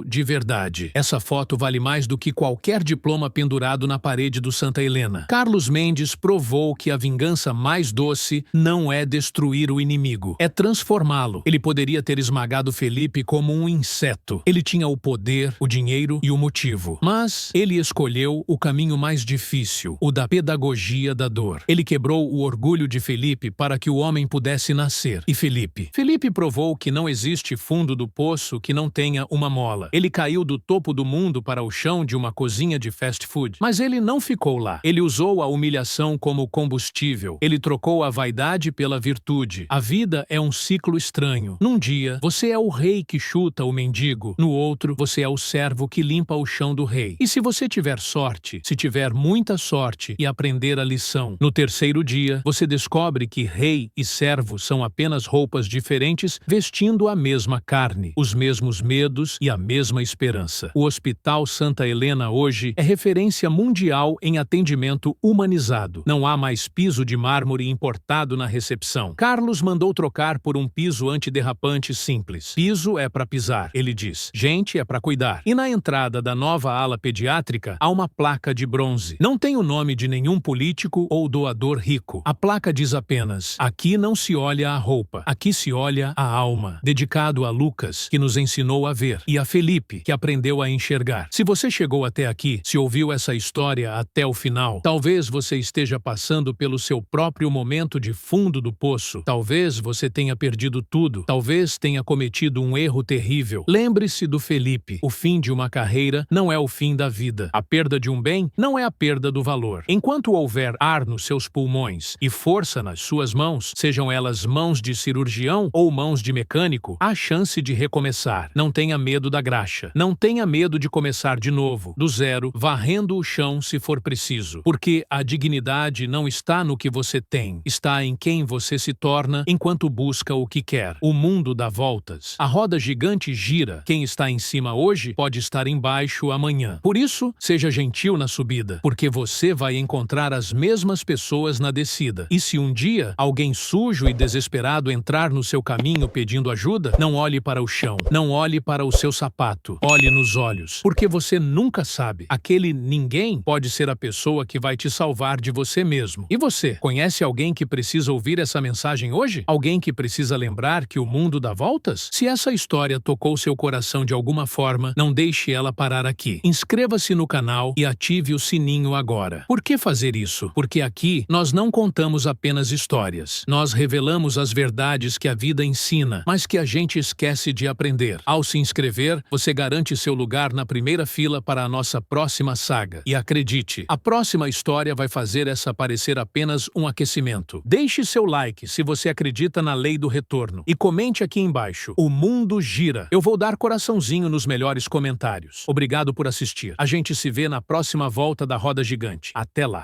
de verdade. Essa foto vale mais do que qualquer diploma pendurado na parede do Santa Helena. Carlos Mendes provou que a vingança mais doce não é destruir o inimigo, é transformá-lo. Ele poderia ter esmagado Felipe como um inseto. Ele tinha o poder, o dinheiro e o motivo. Mas ele escolheu o caminho mais difícil, o da pedagogia da dor. Ele quebrou o orgulho de Felipe para que o homem pudesse nascer. E Felipe provou que não existe fundo do poço que não tenha uma mola. Ele caiu do topo do mundo para o chão de uma cozinha de fast food. Mas ele não ficou lá. Ele usou a humilhação como combustível. Ele trocou a vaidade pela virtude. A vida é um ciclo estranho. Num dia, você é o rei que chuta o mendigo. No outro, você é o servo que limpa o chão do rei. E se você tiver sorte, se tiver muita sorte e aprender a lição, no terceiro dia, você descobre que rei e servo são apenas roupas diferentes vestindo a mesma carne, os mesmos medos e a mesma esperança. O Hospital Santa Helena hoje é referência mundial em atendimento humanizado. Não há mais piso de mármore importado na recepção. Carlos mandou trocar por um piso antiderrapante simples. Piso é para pisar, ele diz. Gente é para cuidar. E na entrada da nova ala pediátrica há uma placa de bronze. Não tem o nome de nenhum político ou doador rico. A placa diz apenas: aqui não se olha a roupa, aqui se olha a alma. Dedicado a Lucas, que nos ensinou a ver, e a Felipe, que aprendeu a enxergar. Se você chegou até aqui, se ouviu essa história até o final, talvez você esteja passando pelo seu próprio momento de fundo do poço. Talvez você tenha perdido tudo. Talvez tenha cometido um erro terrível. Lembre-se do Felipe. O fim de uma carreira não é o fim da vida. A perda de um bem não é a perda do valor. Enquanto houver ar nos seus pulmões e força nas suas mãos, sejam elas mãos de cirurgião ou mãos de mecânico, há chance de recomeçar. Não tenha medo da graxa. Não tenha medo de começar de novo, do zero, varrendo o chão se for preciso. Porque a dignidade não está no que você tem, está em quem você se torna enquanto busca o que quer. O mundo dá voltas. A roda gigante gira. Quem está em cima hoje pode estar embaixo amanhã. Por isso, seja gentil na subida, porque você vai encontrar as mesmas pessoas na descida. E se um dia alguém sujo e desesperado entrar no seu caminho pedindo ajuda, não olhe para o chão, não olhe para o seu sapato, olhe nos olhos, porque você nunca sabe. Aquele ninguém pode ser a pessoa que vai te salvar de você mesmo. E você, conhece alguém que precisa ouvir essa mensagem hoje? Alguém que precisa lembrar que o mundo dá voltas? Se essa história tocou seu coração de alguma forma, não deixe ela parar aqui. Inscreva-se no canal e ative o sininho agora. Por que fazer isso? Porque aqui nós Nós não contamos apenas histórias. Nós revelamos as verdades que a vida ensina, mas que a gente esquece de aprender. Ao se inscrever, você garante seu lugar na primeira fila para a nossa próxima saga. E acredite, a próxima história vai fazer essa parecer apenas um aquecimento. Deixe seu like se você acredita na lei do retorno. E comente aqui embaixo. O mundo gira. Eu vou dar coraçãozinho nos melhores comentários. Obrigado por assistir. A gente se vê na próxima volta da Roda Gigante. Até lá.